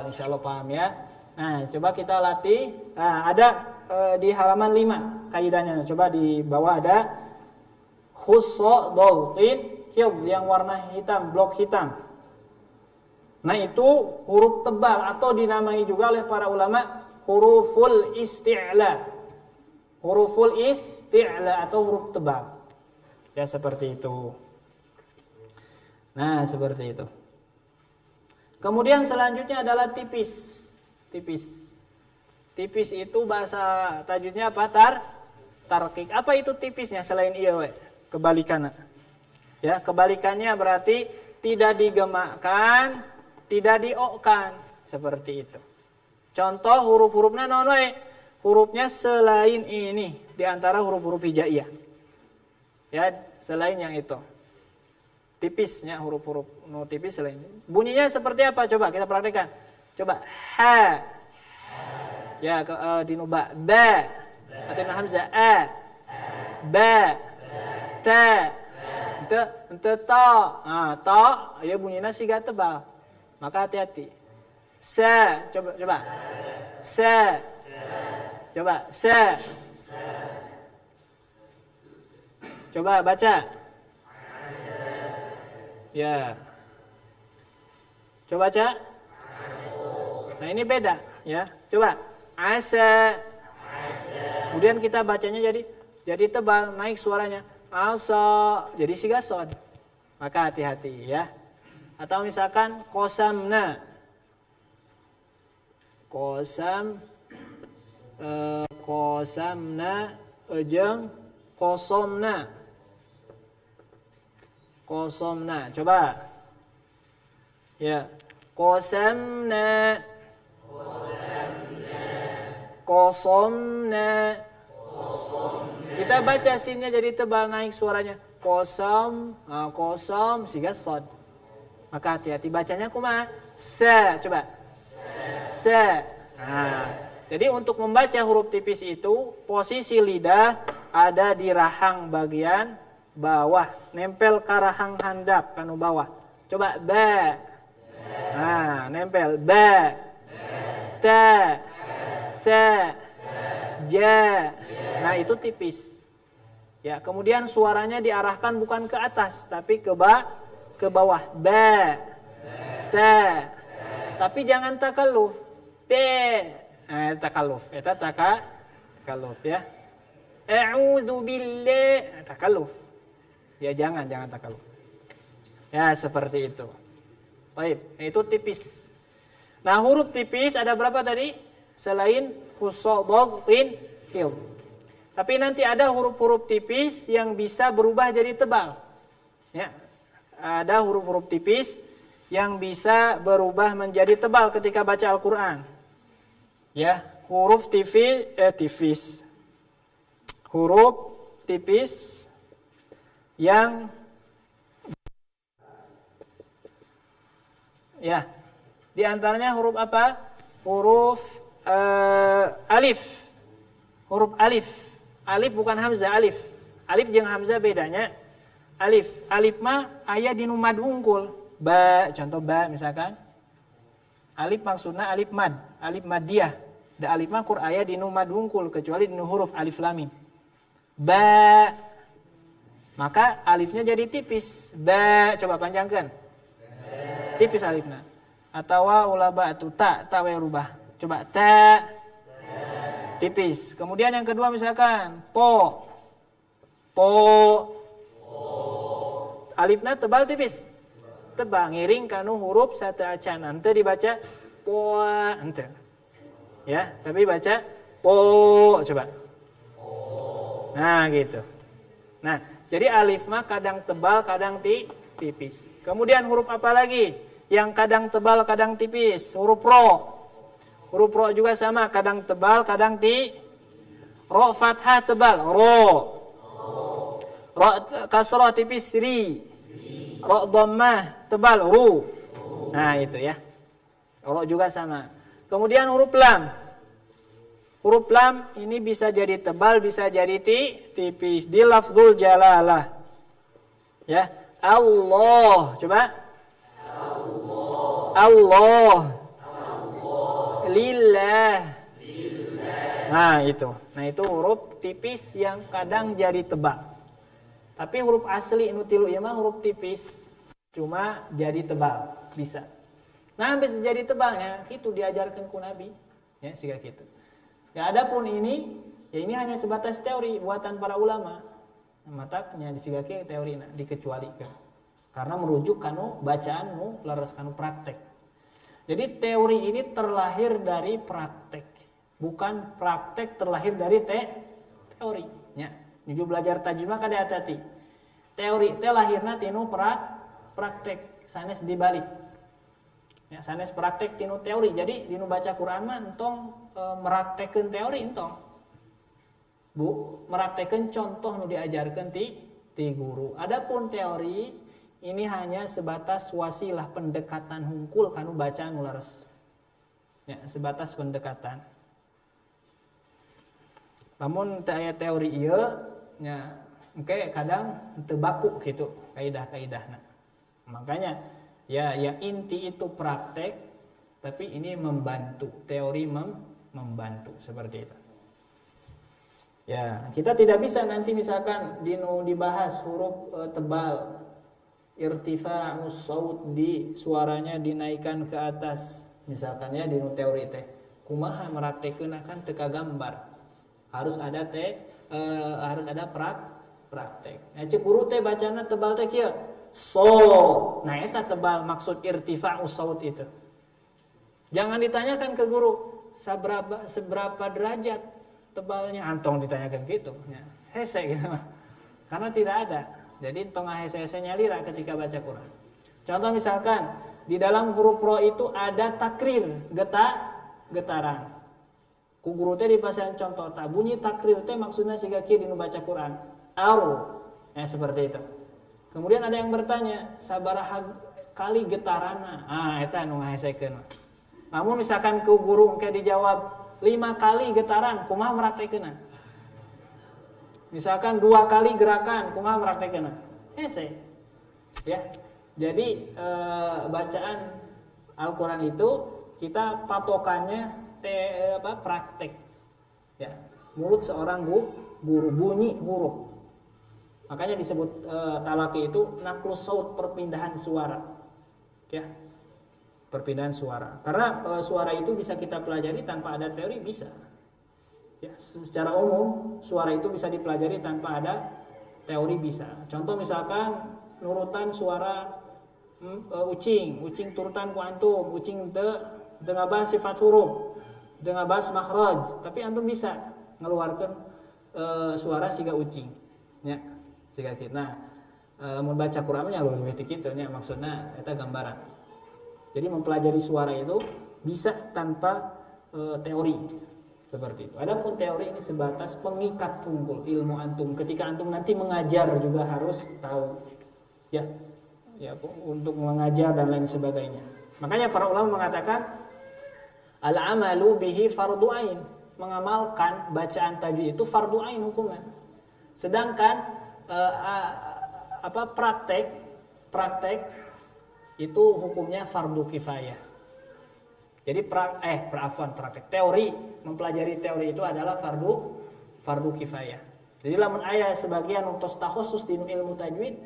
insyaallah paham ya. Nah, coba kita latih. Nah, ada di halaman 5 kaidahnya. Coba di bawah ada khusso dautin kil yang warna hitam, blok hitam. Nah, itu huruf tebal atau dinamai juga oleh para ulama huruful isti'la. Huruful isti'la atau huruf tebal. Ya, seperti itu. Nah, seperti itu. Kemudian selanjutnya adalah tipis. Tipis itu bahasa tajwidnya apa? Tarqiq. Apa itu tipisnya selain iya we? Kebalikannya. Ya, kebalikannya berarti tidak digemakkan, tidak diokkan, seperti itu. Contoh huruf-hurufnya naon we? Hurufnya selain ini di antara huruf-huruf hijaiyah. Ya, selain yang itu. Tipisnya huruf-huruf tipis selain. Bunyinya seperti apa? Coba kita praktekkan. Coba ha. Ya, di nuba ba. Atau hamzah a. Ba. Ta. Ente to. Ah, to ya bunyinya siga tebal. Maka hati-hati. Sa, coba. Sa. Coba sa. Coba baca. Ya. Coba baca. Nah, ini beda ya. Coba asa. Kemudian kita bacanya jadi tebal, naik suaranya. Asa, jadi siga sod. Maka hati-hati ya. Atau misalkan kosamna. Qasamna jeung qasomna. Qasomna. Coba. Ya. Qasamna. Qasomna. Kita baca sinnya jadi tebal, naik suaranya. Qasam, qasam siga shad. Maka hati-hati bacanya kumaha? Sa, coba. Sa. Nah, jadi untuk membaca huruf tipis itu posisi lidah ada di rahang bagian bawah, nempel ke rahang handap kanu bawah. Coba ba. Nah, nempel ba. Ta. Sa. Ja. Nah, itu tipis. Ya, kemudian suaranya diarahkan bukan ke atas tapi ke bawah. Ba. Ta. Tapi jangan takalluf. Be. Takalluf. Eta takalluf ya. A'udzu billahi takalluf. Ya jangan takalluf. Ya seperti itu. Baik, itu tipis. Nah, huruf tipis ada berapa tadi? Selain husodogin kil. Tapi nanti ada huruf-huruf tipis yang bisa berubah jadi tebal. Ya. Ada huruf-huruf tipis yang bisa berubah menjadi tebal ketika baca Al-Qur'an. Ya, huruf tipis. Huruf tipis yang ya, di antaranya huruf apa? Huruf alif. Huruf alif. Alif bukan hamzah, alif. Alif jeung hamzah bedanya. Alif. Alif mah aya di nu mad ungkul. Ba, contoh ba misalkan. Alif maksudna alif mad, alif madiyah. Da alif mah kur aya di nu mad ungkul kecuali di nu huruf alif lam mim. Ba. Maka alifnya jadi tipis. Ba, coba panjangkan. Tipis alifnya. Atawa ulaba atu ta we rubah. Coba ta. Tipis. Kemudian yang kedua misalkan po. Alifnya tebal tipis. Tebal ngiring kanu huruf satu acan. Ante dibaca po ante. Ya, tapi baca po coba. Nah, gitu. Nah, jadi alif mah kadang tebal, kadang tipis. Kemudian huruf apa lagi? Yang kadang tebal, kadang tipis. Huruf ro. Huruf ro juga sama, kadang tebal, kadang ro fathah tebal, ro. Ro kasroh tipis, ri. Ro dhammah tebal, ru. Nah, itu ya. Ro juga sama. Kemudian huruf lam. Huruf lam ini bisa jadi tebal, bisa jadi tipis. Di lafzul jalalah. Ya, Allah. Coba. Allah. Lillah. Nah, itu. Nah, itu huruf tipis yang kadang jadi tebal. Tapi huruf asli nu tilu ieu mah huruf tipis, cuma jadi tebal, bisa. Nah, bisa jadi tebalnya itu diajarkan ku Nabi. Ya, siga kitu. Ya, adapun ini, ya ini hanya sebatas teori buatan para ulama. Mataknya disigake teorina dikecualikan. Karena merujuk kanu bacaanmu laras kanu praktek. Jadi teori ini terlahir dari praktek, bukan praktek terlahir dari teori. Ya, nuju belajar tajwid kada hati-hati. Teori teh lahirna tinu praktek, sanes dibalik. Ya, sanes praktek tinu teori. Jadi dinu baca Quran mah entong meraktekeun teori entong. Bu, meraktekeun contoh nu diajarkeun ti guru. Adapun teori ini hanya sebatas wasilah pendekatan hungkul kanu bacaan nu lares. Ya, sebatas pendekatan. Lamun teu aya teori ieu nya engke kadang teu baku kitu kaidah-kaidahna. Makanya ya inti itu praktek, tapi ini membantu, teori membantu seperti itu. Ya, kita tidak bisa nanti misalkan dibahas huruf tebal, irtifa'us saut di suaranya dinaikkan ke atas, misalkan ya di teori teh. Kumaha meraktekeun akan teka gambar. Harus ada praktek. Nah, cek guru teh bacana tebal teh kieu. So, nah eta tebal maksud irtifa'us saut itu. Jangan ditanyakan ke guru, seberapa derajat tebalnya? Antong ditanyakan gitu, ya. Hese gitu. Karena tidak ada. Jadi tong hese-hese nyalira ketika baca Quran. Contoh misalkan di dalam huruf ro itu ada takrir, getaran. Ku guru teh dipasang contoh tak bunyi takrir teh maksudnya siga kieu dinu baca Quran. Aru. Seperti itu. Kemudian ada yang bertanya, sabaraha kali getarana? Eta anu ngahesekeun. Namun misalkan ku guru engke dijawab 5 kali getaran, kumaha meratekeunna? Misalkan 2 kali gerakan, kumaha meratekeunna? Hese. Ya. Jadi bacaan Al-Qur'an itu kita patokannya praktek. Ya. Mulut seorang guru, bunyi huruf. Makanya disebut talaki itu naklus saut, perpindahan suara. Ya. Perpindahan suara. Karena suara itu bisa kita pelajari tanpa ada teori, bisa. Ya, secara umum suara itu bisa dipelajari tanpa ada teori, bisa. Contoh misalkan nurutan suara ucing turutan ku antum, ucing teu ngabahas sifat huruf, teu ngabahas makhraj, tapi antum bisa ngeluarkan suara siga ucing. Ya, siga kitu. Nah, mun baca Qur'an nya leuwih ti kitu nya, maksudna eta gambaran. Jadi mempelajari suara itu bisa tanpa teori seperti itu. Adapun teori ini sebatas pengikat tunggul ilmu antum. Ketika antum nanti mengajar juga harus tahu, ya untuk mengajar dan lain sebagainya. Makanya para ulama mengatakan al-amalu bihi fardu ain. Mengamalkan bacaan tajwid itu fardu ain hukumnya. Sedangkan praktek itu hukumnya fardu kifayah. Jadi praktek teori, mempelajari teori itu adalah fardu kifayah. Jadi lamun aya sebagian utos takhusus di ilmu tajwid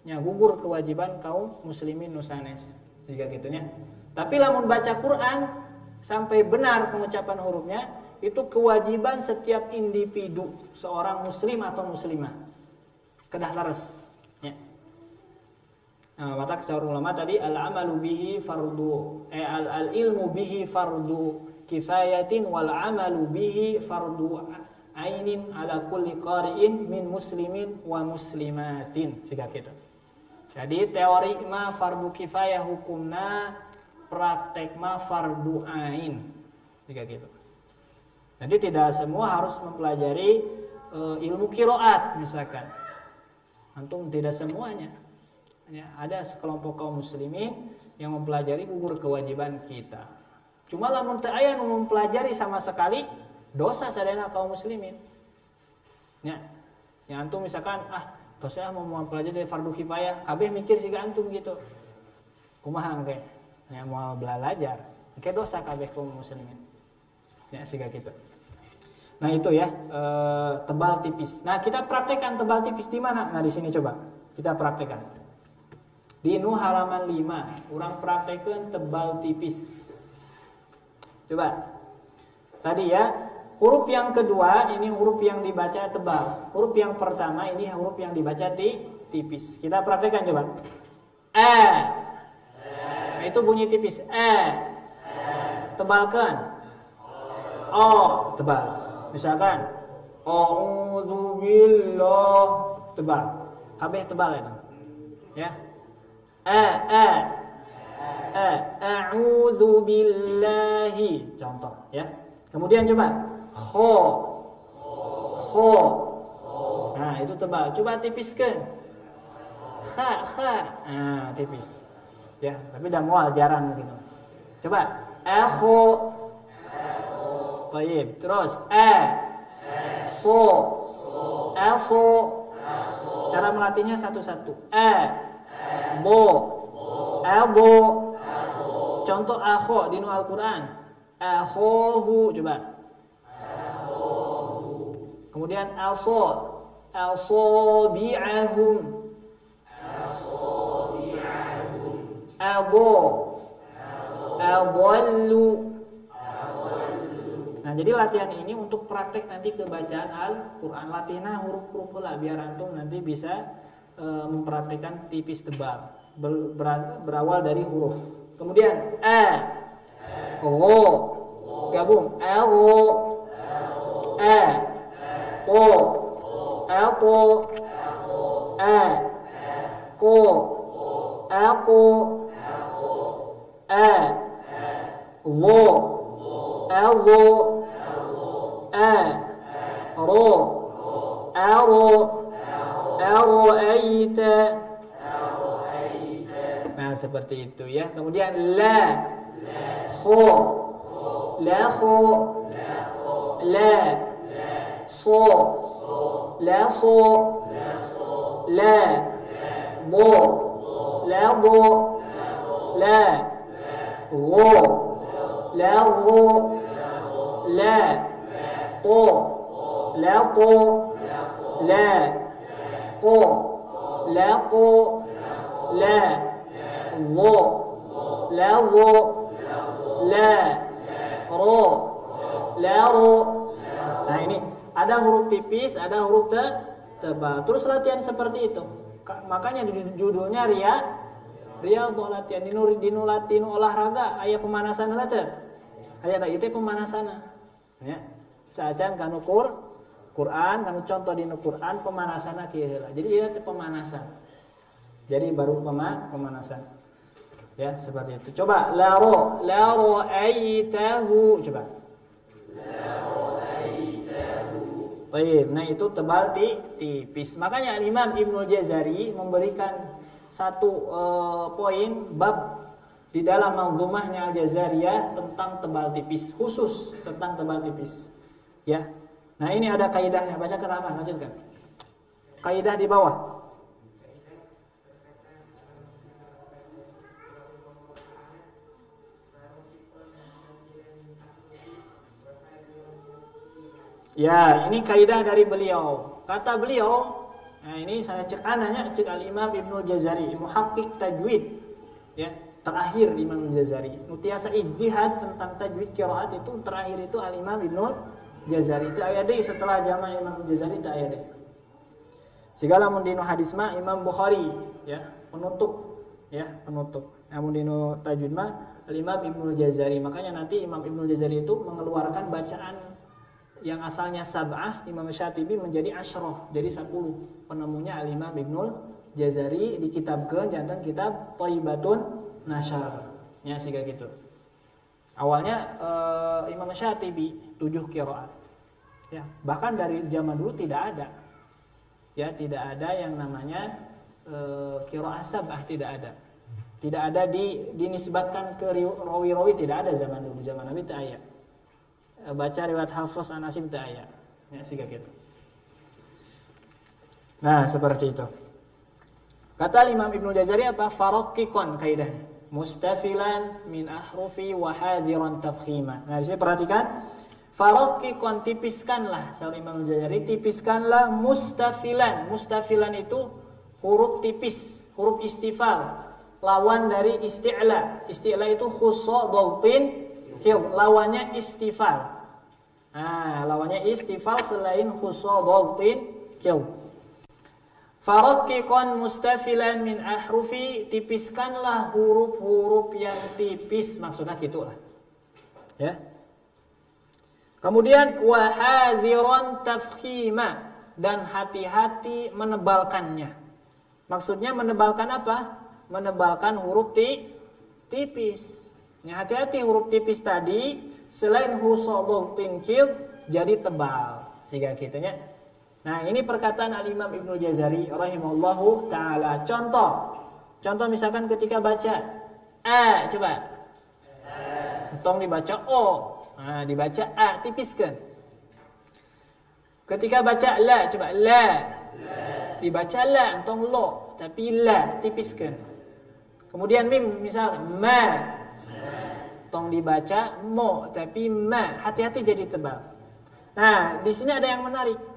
nya gugur kewajiban kaum muslimin nusanes juga gitunya. Tapi lamun baca Quran sampai benar pengucapan hurufnya itu kewajiban setiap individu seorang muslim atau muslimah. Kedah lares ya. Nah, mata secara ulama tadi al-amalu bihi fardu al-ilmu bihi fardu kifayatin wal amalu bihi fardu ainin ala kulli qari'in min muslimin wa muslimatin siga kitu. Jadi teori mah fardu kifayah hukumna, praktek mah fardu ain siga kitu. Jadi tidak semua harus mempelajari ilmu qiraat misalkan. Antum tidak semuanya. Ya, ada sekelompok kaum muslimin yang mempelajari gugur kewajiban kita. Cuma lamun teu aya nu mempelajari sama sekali, dosa sadayana kaum muslimin. Ya. Ya antum misalkan tos mau mempelajari fardu kifayah, kabeh mikir siga antum gitu. Kumaha engke? Ya moal belajar. Engke dosa kabeh kaum muslimin. Ya siga gitu. Nah itu ya, tebal tipis. Nah kita praktekkan tebal tipis di mana? Nah di sini coba kita praktekkan. Di nu halaman 5, urang praktekkeun tebal tipis. Coba. Tadi ya, huruf yang kedua ini huruf yang dibaca tebal. Huruf yang pertama ini huruf yang dibaca tipis. Kita praktekkan coba. Nah, itu bunyi tipis. Tebalkan. O, tebal. Misalkan a'udzubillah, tebal. Kabeh tebal itu. Ya. A'udzu billahi, contoh ya. Kemudian coba kho. Nah, itu tebal. Coba tipiskan. Kha. Nah, tipis. Ya, tapi dah mual jarang gitu. Coba akhu. Baik, terus so. Aso. Cara melatihnya satu-satu. Abo. Contoh akho di Al-Quran. Akhohu, coba. Kemudian asobi'ahum. Adollu. Nah, jadi latihan ini untuk praktek nanti kebacaan Al-Quran. Latihannya huruf-huruf lah biar antum nanti bisa mempraktekkan tipis tebal. Berawal dari huruf. Kemudian Gabung. Ero. Ko. Elko. Ko. Elko. Lo. Ello. Ro. Ero. Ero'aita. Nah, seperti itu ya. Kemudian la. Kho. La kho. La. So. La so. La. Do. La do. La. Go. La go. La. To. La to. La. Ko. La ko. La. Go. La go. La. Ro. La ro. Nah, ini ada huruf tipis, ada huruf tebal. Terus latihan seperti itu. Makanya judulnya Ria untuk latihan dinu olahraga, aya pemanasan teh. Aya teh itu pemanasan. Ya. Saajan kanu Quran, kanu contoh dinu Quran pemanasana kieu heula. Jadi ieu teh pemanasan. Jadi baru pemanasan. Ya, seperti itu. Coba laro aitahu. Coba. Baik, nah itu tebal tipis. Makanya Imam Ibnul Jazari memberikan satu poin bab di dalam manzumahnya Al-Jazariyah tentang tebal tipis, khusus tentang tebal tipis. Ya. Nah, ini ada kaidahnya. Baca kenapa? Lanjutkan. Kaidah di bawah. Ya, ini kaidah dari beliau. Kata beliau, nah ini saya cek Al-Imam Ibnul Jazari, muhaqqiq tajwid. Ya, terakhir Imam Jazari. Nutiasa ijtihad tentang tajwid qiraat itu terakhir itu Al-Imam Ibnul Jazari. Itu aya deui setelah zaman Imam Jazari itu aya deui. Segala mun dinu hadis mah Imam Bukhari, ya, penutup. Namun dinu tajwid mah Al-Imam Ibnul Jazari. Makanya nanti Imam Ibnul Jazari itu mengeluarkan bacaan yang asalnya sab'ah, Imam Syatibi menjadi asyroh, jadi 10. Penemunya Al-Imam Ibnul Jazari dikitabkeun janten kitab Thaibatun Nasyar. Ya, siga gitu. Awalnya Imam Syatibi 7 qiraat. Ya, bahkan dari zaman dulu tidak ada. Ya, tidak ada yang namanya qiraat sab'ah, tidak ada. Tidak ada dinisbatkan ke rawi-rawi, tidak ada zaman dulu. Zaman Nabi tak ada. Baca riwayat Hafs an Asim tak aya. Ya, siga gitu. Nah, seperti itu. Kata Imam Ibnu Jazari apa? Faraqqiqan kaidahnya. Mustafilan min ahrufi wa hadiran tafkhima. Nah, di sini perhatikan. Faraqqiqan, tipiskanlah. Saur Imam Jazari, tipiskanlah mustafilan. Mustafilan itu huruf tipis, huruf istifal. Lawan dari isti'la. Isti'la itu khussa dhautin hil. Lawannya istifal. Nah, lawannya istifal selain khussa dhautin hil. Faraqqiqan mustafilan min ahrufi, tipiskanlah huruf-huruf yang tipis, maksudnya gitulah. Ya. Kemudian wa hadiran tafkhima, dan hati-hati menebalkannya. Maksudnya menebalkan apa? Menebalkan huruf tipis. Ya, hati-hati huruf tipis tadi selain husodong tingkil jadi tebal. Sehingga gitunya. Nah, ini perkataan Al-Imam Ibnul Jazari rahimahullahu ta'ala. Contoh misalkan ketika baca A, coba. Tong dibaca O. Nah, dibaca A, tipiskan. Ketika baca La, coba La. Dibaca La, tong Lo. Tapi La, tipiskan. Kemudian Mim, misal Ma. Tong dibaca Mo, tapi Ma. Hati-hati jadi tebal. Nah, di sini ada yang menarik.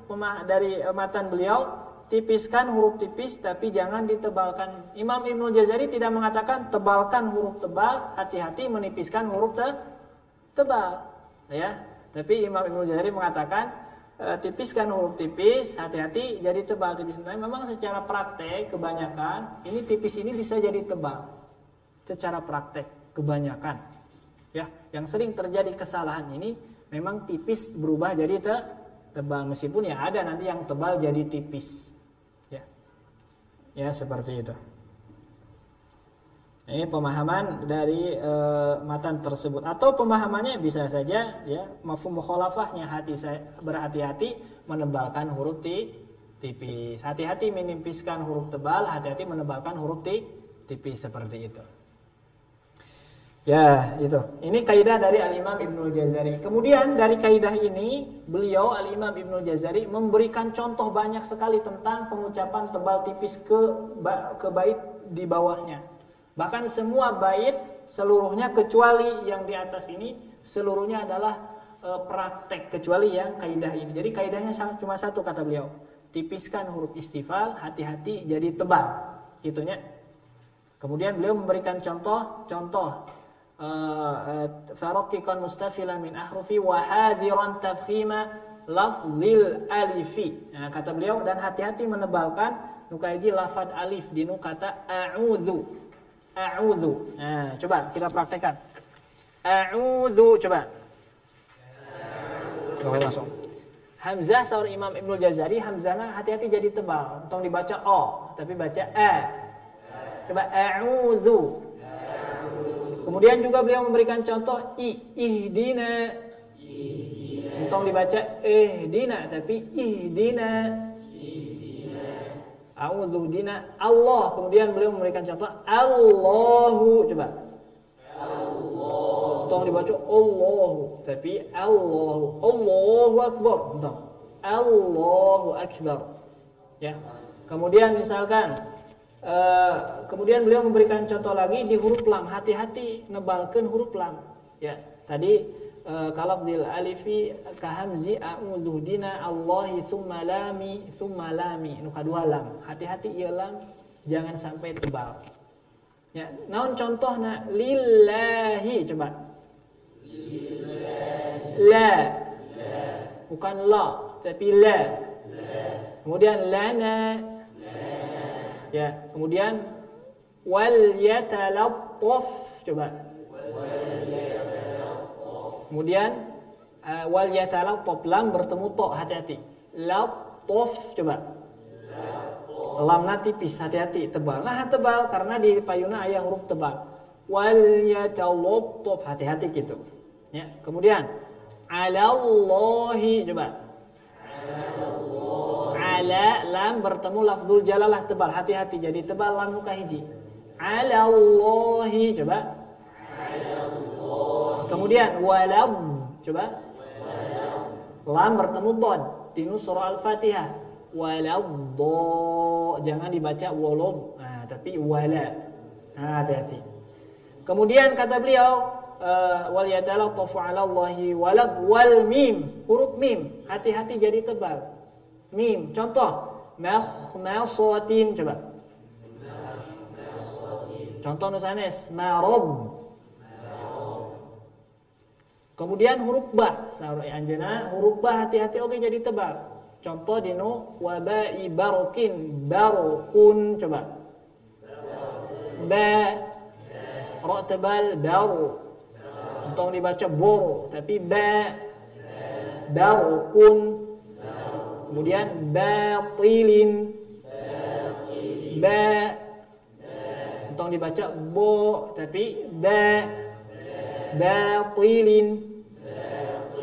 Dari matan beliau, tipiskan huruf tipis tapi jangan ditebalkan. Imam Ibnul Jazari tidak mengatakan tebalkan huruf tebal, hati-hati menipiskan huruf tebal, ya. Tapi Imam Ibnul Jazari mengatakan tipiskan huruf tipis, hati-hati jadi tebal tipis. Nah, memang secara praktek kebanyakan ini tipis ini bisa jadi tebal. Secara praktek kebanyakan. Ya, yang sering terjadi kesalahan ini memang tipis berubah jadi tebal, meskipun ya ada nanti yang tebal jadi tipis. Ya. Ya, seperti itu. Ini pemahaman dari matan tersebut, atau pemahamannya bisa saja ya mafhum mukhalafahnya, berhati-hati menebalkan huruf tipis. Hati-hati menipiskan huruf tebal, hati-hati menebalkan huruf tipis seperti itu. Ya, itu. Ini kaidah dari Al-Imam Ibnul Jazari. Kemudian dari kaidah ini, beliau Al-Imam Ibnul Jazari memberikan contoh banyak sekali tentang pengucapan tebal tipis ke bait di bawahnya. Bahkan semua bait seluruhnya kecuali yang di atas ini seluruhnya adalah praktek, kecuali yang kaidah ini. Jadi kaidahnya cuma satu kata beliau. Tipiskan huruf istifal, hati-hati jadi tebal. Gitunya. Kemudian beliau memberikan contoh faratikan mustafila min ahrufi wa hadiran tafkhima lafzil alifi. Nah, kata beliau, dan hati-hati menebalkan nukaiji lafad alif di kata a'udzu. Nah, coba kita praktekkan. A'udzu, coba. Oke, langsung. Hamzah sahur Imam Ibnul Jazari, hamzahnya hati-hati jadi tebal. Tong dibaca o, tapi baca a. Coba a'udzu. Kemudian juga beliau memberikan contoh ihdina. Tong dibaca ihdina, tapi ihdina. A'udzu dina Allah. Kemudian beliau memberikan contoh Allahu. Coba. Allah. Tong dibaca Allahu, tapi Allahu. Allahu akbar. Tong. Allahu akbar. Ya. Kemudian misalkan kemudian beliau memberikan contoh lagi di huruf lam. Hati-hati nebalkeun huruf lam. Ya. Tadi kalafzil alifi kahamzi a'udzu dina Allahi tsumma lami nu kadua lam. Hati-hati ieu lam jangan sampai tebal. Ya, naon contohna lillahi, coba. Lillahi. La. Bukan la, tapi la. Kemudian lana. Ya, kemudian wal yatalattaf, coba. Kemudian wal yatalattaf, lam bertemu to, hati-hati. Lattaf, coba. Lamna tipis, hati-hati, tebal. Nah, tebal karena di payuna aya huruf tebal. Wal yatalattaf, hati-hati gitu. Ya, kemudian alallahi, coba. Ala, lam bertemu lafzul jalalah tebal, hati-hati jadi tebal lam nu kahiji. Alallahi, coba. Kemudian walad, coba. Lam bertemu dad di surah Al-Fatihah. Walad, jangan dibaca walad, nah, tapi wala. Nah, hati-hati. Kemudian kata beliau wal yatalattafu 'ala Allahi walad wal mim, huruf mim, hati-hati jadi tebal. Mim, contoh makhmasatin, coba. Contoh nusanes marad. Kemudian huruf ba, saureuy anjeunna huruf ba hati-hati oge jadi tebal. Contoh dinu wabai barokin, barokun, coba. Ba, ro tebal, baru. Untung dibaca boro, tapi ba, barokun. Kemudian batilin, ba. Untung dibaca bo, tapi ba, batilin.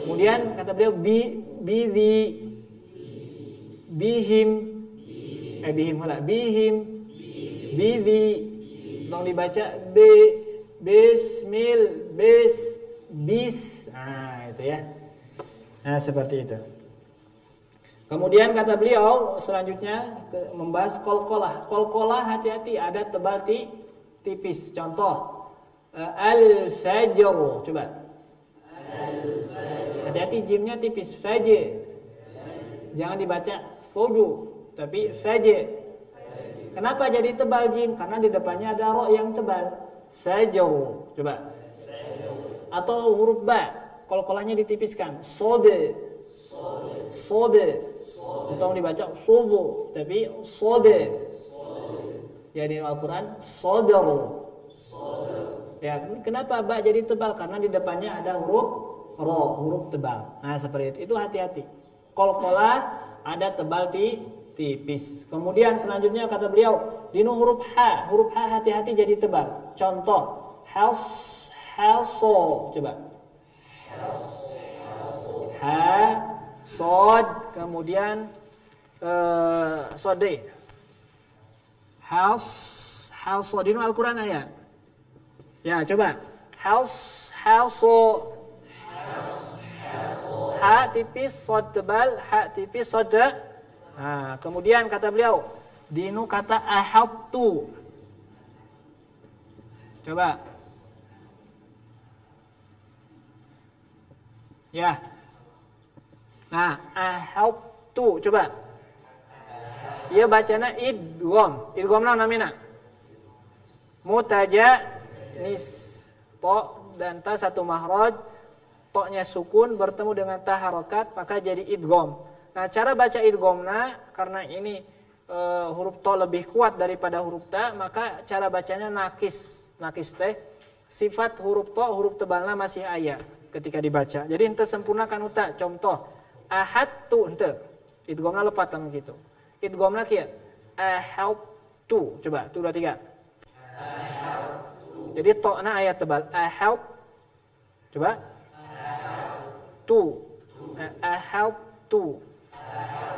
Kemudian kata beliau bihim, bidhi, dong dibaca bis. Nah, itu ya. Nah, seperti itu. Kemudian kata beliau selanjutnya membahas qalqalah. Qalqalah hati-hati ada tebal tipis. Contoh al-fajr, coba. Hati-hati jimnya tipis, fajr. Jangan dibaca foju, tapi fajr. Kenapa jadi tebal jim? Karena di depannya ada ro yang tebal. Fajr, coba. Atau huruf ba, qalqalahnya ditipiskan. Sobe. Atau dibaca sobo, tapi sobe. Ya di Al-Quran sober. Ya, kenapa ba jadi tebal? Karena di depannya ada huruf ro, huruf tebal. Nah, seperti itu. Itu hati-hati. Qalqalah ada tebal di tipis. Kemudian selanjutnya kata beliau, dinu huruf ha. Huruf ha hati-hati jadi tebal. Contoh, halso. Coba. Ha, sod, kemudian sode. Halso dinu Al-Qur'an ayat. Ya, coba. Halso. Ha tipis, sod tebal, ha tipis, sod. Nah, kemudian kata beliau, dinu kata ahadtu. Coba. Ya. Nah, ahadtu, coba. Ia bacana idgham. Idgham namina. Mutaja nis to dan ta satu mahraj, to-nya sukun bertemu dengan ta harokat maka jadi idgham. Nah, cara baca idghamna karena ini huruf to lebih kuat daripada huruf ta, maka cara bacanya nakis. Nakis teh sifat huruf to, huruf tebalna masih aya ketika dibaca. Jadi henteu sempurnakan uta. Contoh, ahadtu henteu. Idghamna lepat tang gitu. Idghamna kieu. Ahadtu. Coba, 1 2 3. Jadi to-na ayat tebal. Ahad. Coba. Ahadtu.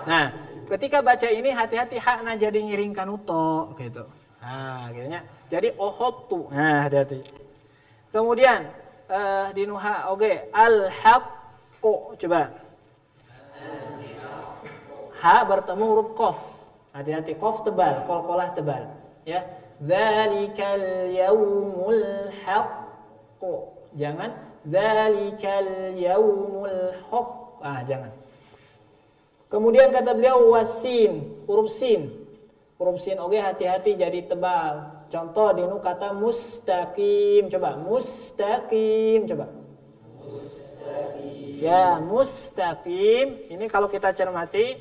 Nah, ketika baca ini hati-hati hakna jadi ngiringkan uto gitu. Nah, gitunya. Jadi ohottu. Nah, hati-hati. Kemudian di nuha oge al-haqqu. Coba. Ha bertemu huruf qaf. Hati-hati, qaf tebal, qalqalah tebal, ya. Dzalikal yaumul haqq. Jangan dzalikal yaumul haqq. Jangan. Kemudian kata beliau wasin, huruf sin. Huruf sin oke hati-hati jadi tebal. Contoh dinu kata mustaqim. Coba mustaqim, coba. Mustaqim. Ya, mustaqim. Ini kalau kita cermati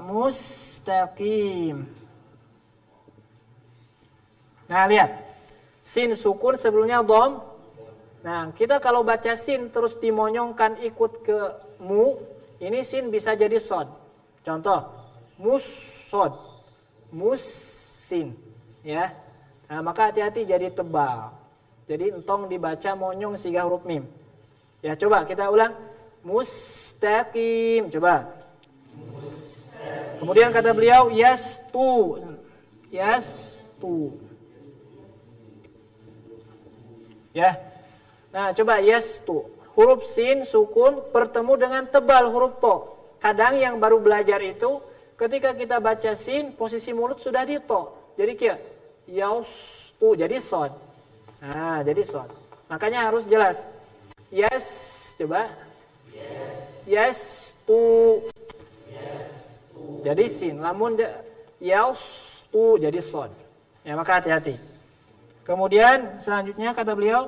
mustaqim. Nah, lihat. Sin sukun sebelumnya dom. Nah, kita kalau baca sin terus dimonyongkan ikut ke mu, ini sin bisa jadi sod. Contoh, mus-sod. Mus-sin. Ya. Nah, maka hati-hati jadi tebal. Jadi entong dibaca monyong siga huruf mim. Ya, coba kita ulang. Mustaqim. Coba. Mustaqim. Kemudian kata beliau, yastu. Yastu. Ya. Nah, coba yastu. Huruf sin sukun bertemu dengan tebal huruf to. Kadang yang baru belajar itu ketika kita baca sin posisi mulut sudah di to. Jadi kia yastu jadi sod. Nah, jadi sod. Makanya harus jelas. Yes, coba. Yastu. Jadi sin. Lamun yastu jadi sod. Ya, maka hati-hati. Kemudian selanjutnya kata beliau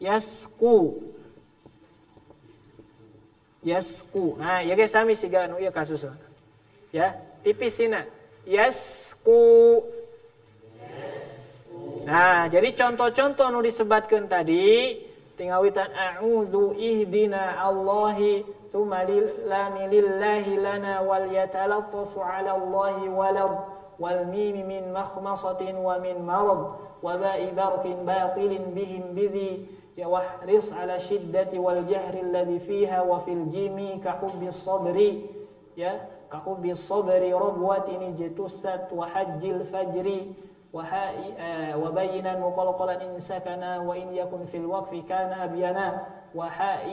yasku. Yasku. Nah, ya guys sami siga anu ieu kasus. Ya, tipis sina. Yasku. Nah, jadi contoh-contoh nu disebatkeun tadi tinggal witan a'udzu ihdina Allahi tsumma lillahi lana wal yatalattafu 'ala Allahi wal mim min makhmasatin wa min marad وباء برق باطل بهم بذي واحرص على الشدة والجهر الذي فيها وفي الجيم كحب الصبر كحب الصبر ربوة اجتثت وحج الفجر وبينا مقلقلا إن سكنا وإن يكن في الوقف كان أبينا وحاء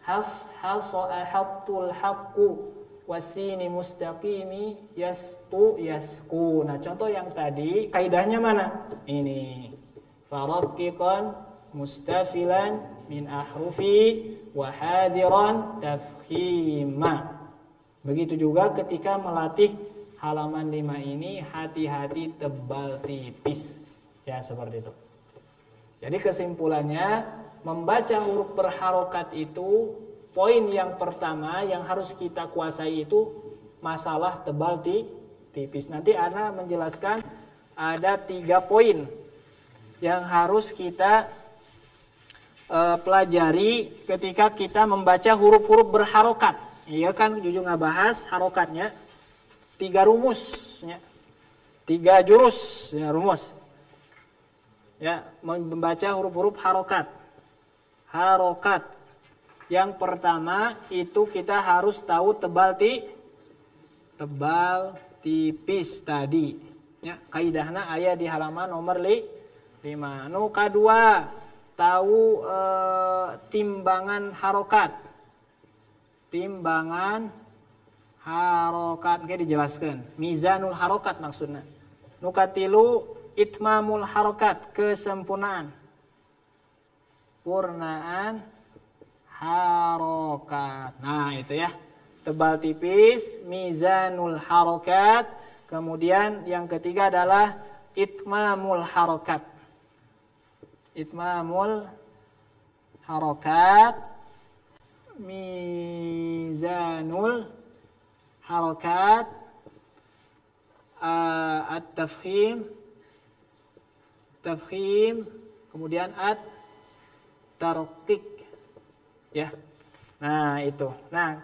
حص أحط الحق wasini mustaqimi yastu yasku. Nah, contoh yang tadi kaidahnya mana? Ini. Faraqiqan mustafilan min ahrufi wa hadiran tafkhima. Begitu juga ketika melatih halaman 5 ini hati-hati tebal tipis. Ya, seperti itu. Jadi kesimpulannya membaca huruf berharokat itu poin yang pertama yang harus kita kuasai itu masalah tebal tipis. Nanti Ana menjelaskan ada 3 poin yang harus kita pelajari ketika kita membaca huruf-huruf berharokat. Iya kan, Jujur ngabahas harokatnya 3 rumusnya, 3 jurus ya, rumus. Ya, membaca huruf-huruf harokat. Harokat. Yang pertama itu kita harus tahu tebal tipis tadi. Ya, kaidahna aya di halaman nomor 5. Nu kadua, tahu timbangan harokat. Timbangan harokat kayak dijelaskan. Mizanul harokat maksudnya. Nu katilu itmamul harokat, kesempurnaan. Purnaan harokat. Nah, itu ya. Tebal tipis, mizanul harokat. Kemudian yang ketiga adalah itmamul harokat. Itmamul harokat, mizanul harokat, at-tafkhim, kemudian at-tarqiq. Ya. Nah, itu. Nah,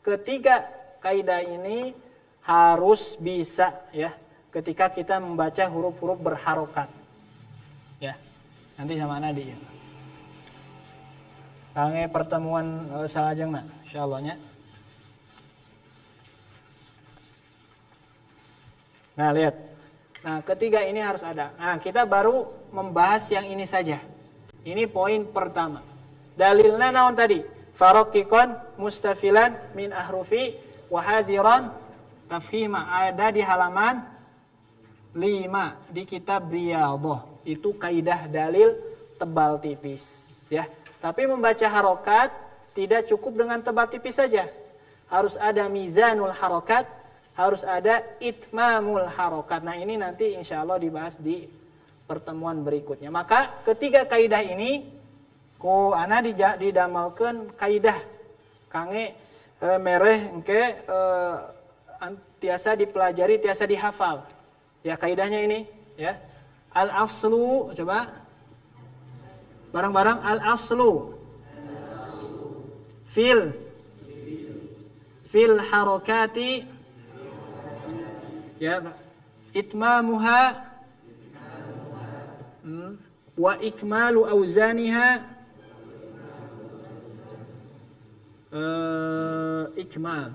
ketiga kaidah ini harus bisa ya ketika kita membaca huruf-huruf berharokat. Ya. Nanti sama Nadi ya. Kange pertemuan salajengna insyaallah nya. Nah, lihat. Nah, ketiga ini harus ada. Nah, kita baru membahas yang ini saja. Ini poin pertama. Dalilnya naon tadi? Faroqikon mustafilan min ahrufi wahadiran tafhima. Ada di halaman 5 di kitab Riyadhah. Itu kaidah dalil tebal tipis. Ya. Tapi membaca harokat tidak cukup dengan tebal tipis saja. Harus ada mizanul harokat, harus ada itmamul harokat. Nah, ini nanti insya Allah dibahas di pertemuan berikutnya. Maka ketiga kaidah ini ku ana didamalkeun kaidah kange mereh engke tiasa dipelajari, tiasa dihafal. Ya, kaidahnya ini ya. Al-aslu, coba bareng-bareng, al-aslu fil harokati ya, itmamuha wa ikmalu auzaniha, ikmal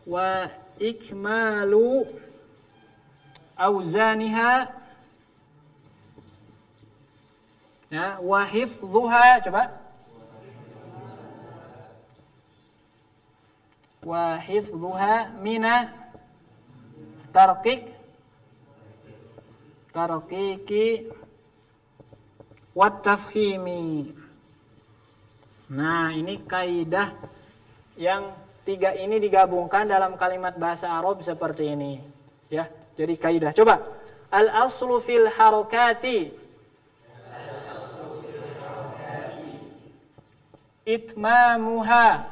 wa ikmalu auzaniha ya, wa hifdhuha, coba wa hifdhuha mina tarqiqi wat tafhimi. Nah, ini kaidah yang 3 ini digabungkan dalam kalimat bahasa Arab seperti ini ya. Jadi kaidah, coba al-aslu fil harokati itmamuha.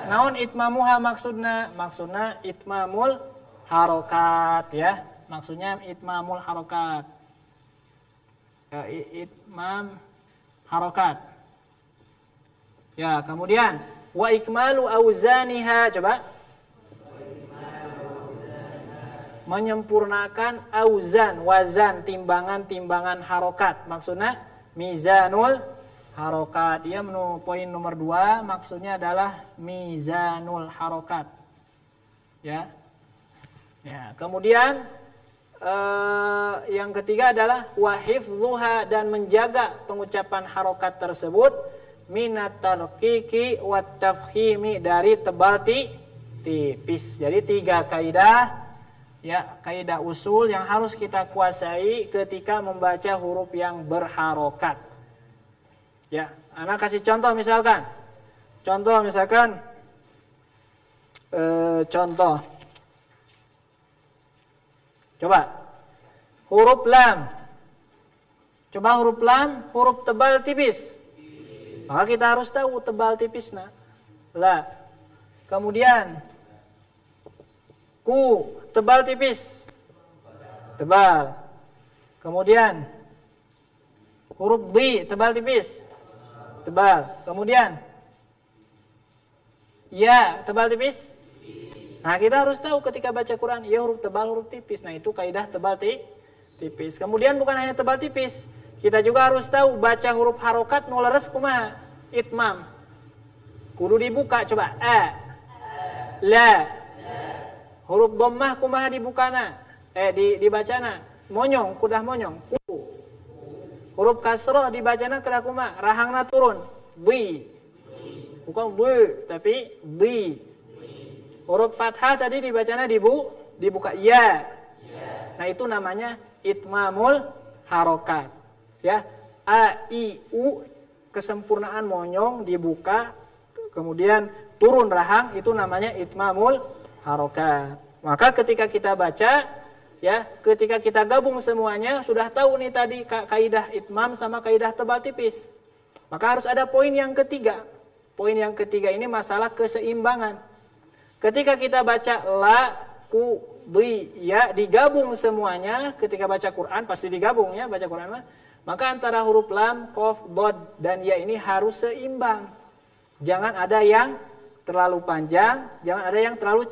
Naon itmamuha maksudna? Maksudna itmamul harokat ya. Maksudnya itmamul harokat. Itmam harokat. Ya, kemudian wa ikmalu auzaniha, coba. Menyempurnakan auzan, wazan, timbangan harokat. Maksudnya mizanul harokat. Ia poin nomor 2 maksudnya adalah mizanul harokat. Ya. Ya, kemudian yang ketiga adalah wa hifdhuha, dan menjaga pengucapan harokat tersebut minat tarqiqi wat tafhimi, dari tebal tipis. Jadi 3 kaidah ya, kaidah usul yang harus kita kuasai ketika membaca huruf yang berharokat. Ya, anak kasih contoh misalkan. Contoh. Coba. Huruf lam. Coba huruf lam, huruf tebal tipis. Maka kita harus tahu tebal tipisna. La. Kemudian ku, tebal tipis. Tebal. Kemudian huruf D tebal tipis. Tebal. Kemudian ya tebal tipis. Nah, kita harus tahu ketika baca Quran, ya huruf tebal, huruf tipis. Nah, itu kaidah tebal tipis. Kemudian bukan hanya tebal tipis, kita juga harus tahu baca huruf harokat nu leres kumaha? Itmam. Kudu dibuka coba. A. La. Huruf dhammah kumaha dibukana? Dibacana. Monyong, kudah monyong. U. Huruf kasroh dibacana kudah kumaha? Rahangna turun. Bi. Bukan bi, tapi bi. Huruf fathah tadi dibacana dibuka ya. Nah, itu namanya itmamul harokat. Ya. A, I, U, kesempurnaan monyong dibuka, kemudian turun rahang, itu namanya itmamul harokat. Maka ketika kita baca, ya, ketika kita gabung semuanya, sudah tahu nih tadi kaidah itmam sama kaidah tebal tipis. Maka harus ada poin yang ketiga. Poin yang ketiga ini masalah keseimbangan. Ketika kita baca la, ku, bi, ya, digabung semuanya, ketika baca Quran, pasti digabung ya, baca Quran mah. Maka antara huruf lam, qaf, dod, dan ya ini harus seimbang. Jangan ada yang terlalu panjang, jangan ada yang terlalu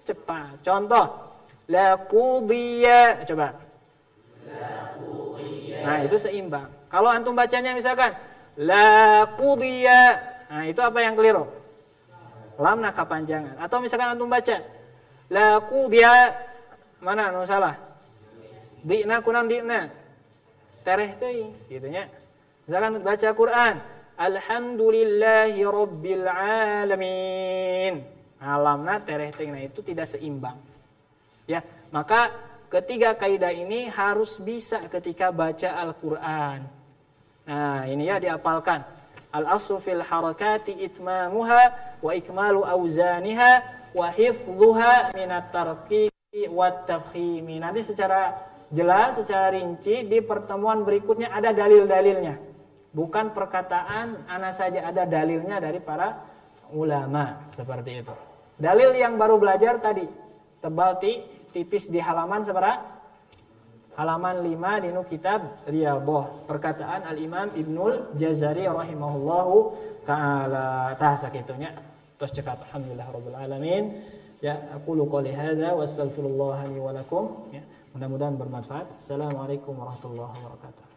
cepat. Contoh, la qudiya, coba. Nah, itu seimbang. Kalau antum bacanya misalkan la qudiya, nah itu apa yang keliru? Lam nak kepanjangan. Atau misalkan antum baca la qudiya, mana anu salah? Di'na kunam di'na. Tereh teuing gitu nya. Misalkan baca Quran, alhamdulillahi rabbil alamin. Alamna tereh teuing, nah itu tidak seimbang. Ya, maka ketiga kaidah ini harus bisa ketika baca Al-Qur'an. Nah, ini ya diapalkan. Al-aslu fil harakati itmamuha wa ikmalu auzaniha wa hifdhuha minat tarqiqi wat tafhimi. Nanti secara jelas, secara rinci di pertemuan berikutnya ada dalil-dalilnya. Bukan perkataan ana saja, ada dalilnya dari para ulama, seperti itu. Dalil yang baru belajar tadi, tebal tipis di halaman seberapa? Halaman 5 di kitab Riyadhah. Perkataan Al-Imam Ibnul Jazari rahimahullahu ta'ala. Tah sakitunya. Terus cekap alhamdulillah rabbil alamin. Ya, aqulu qouli hadza wa astaghfirullah li wa lakum. Ya. Mudah-mudahan bermanfaat. Assalamualaikum warahmatullahi wabarakatuh.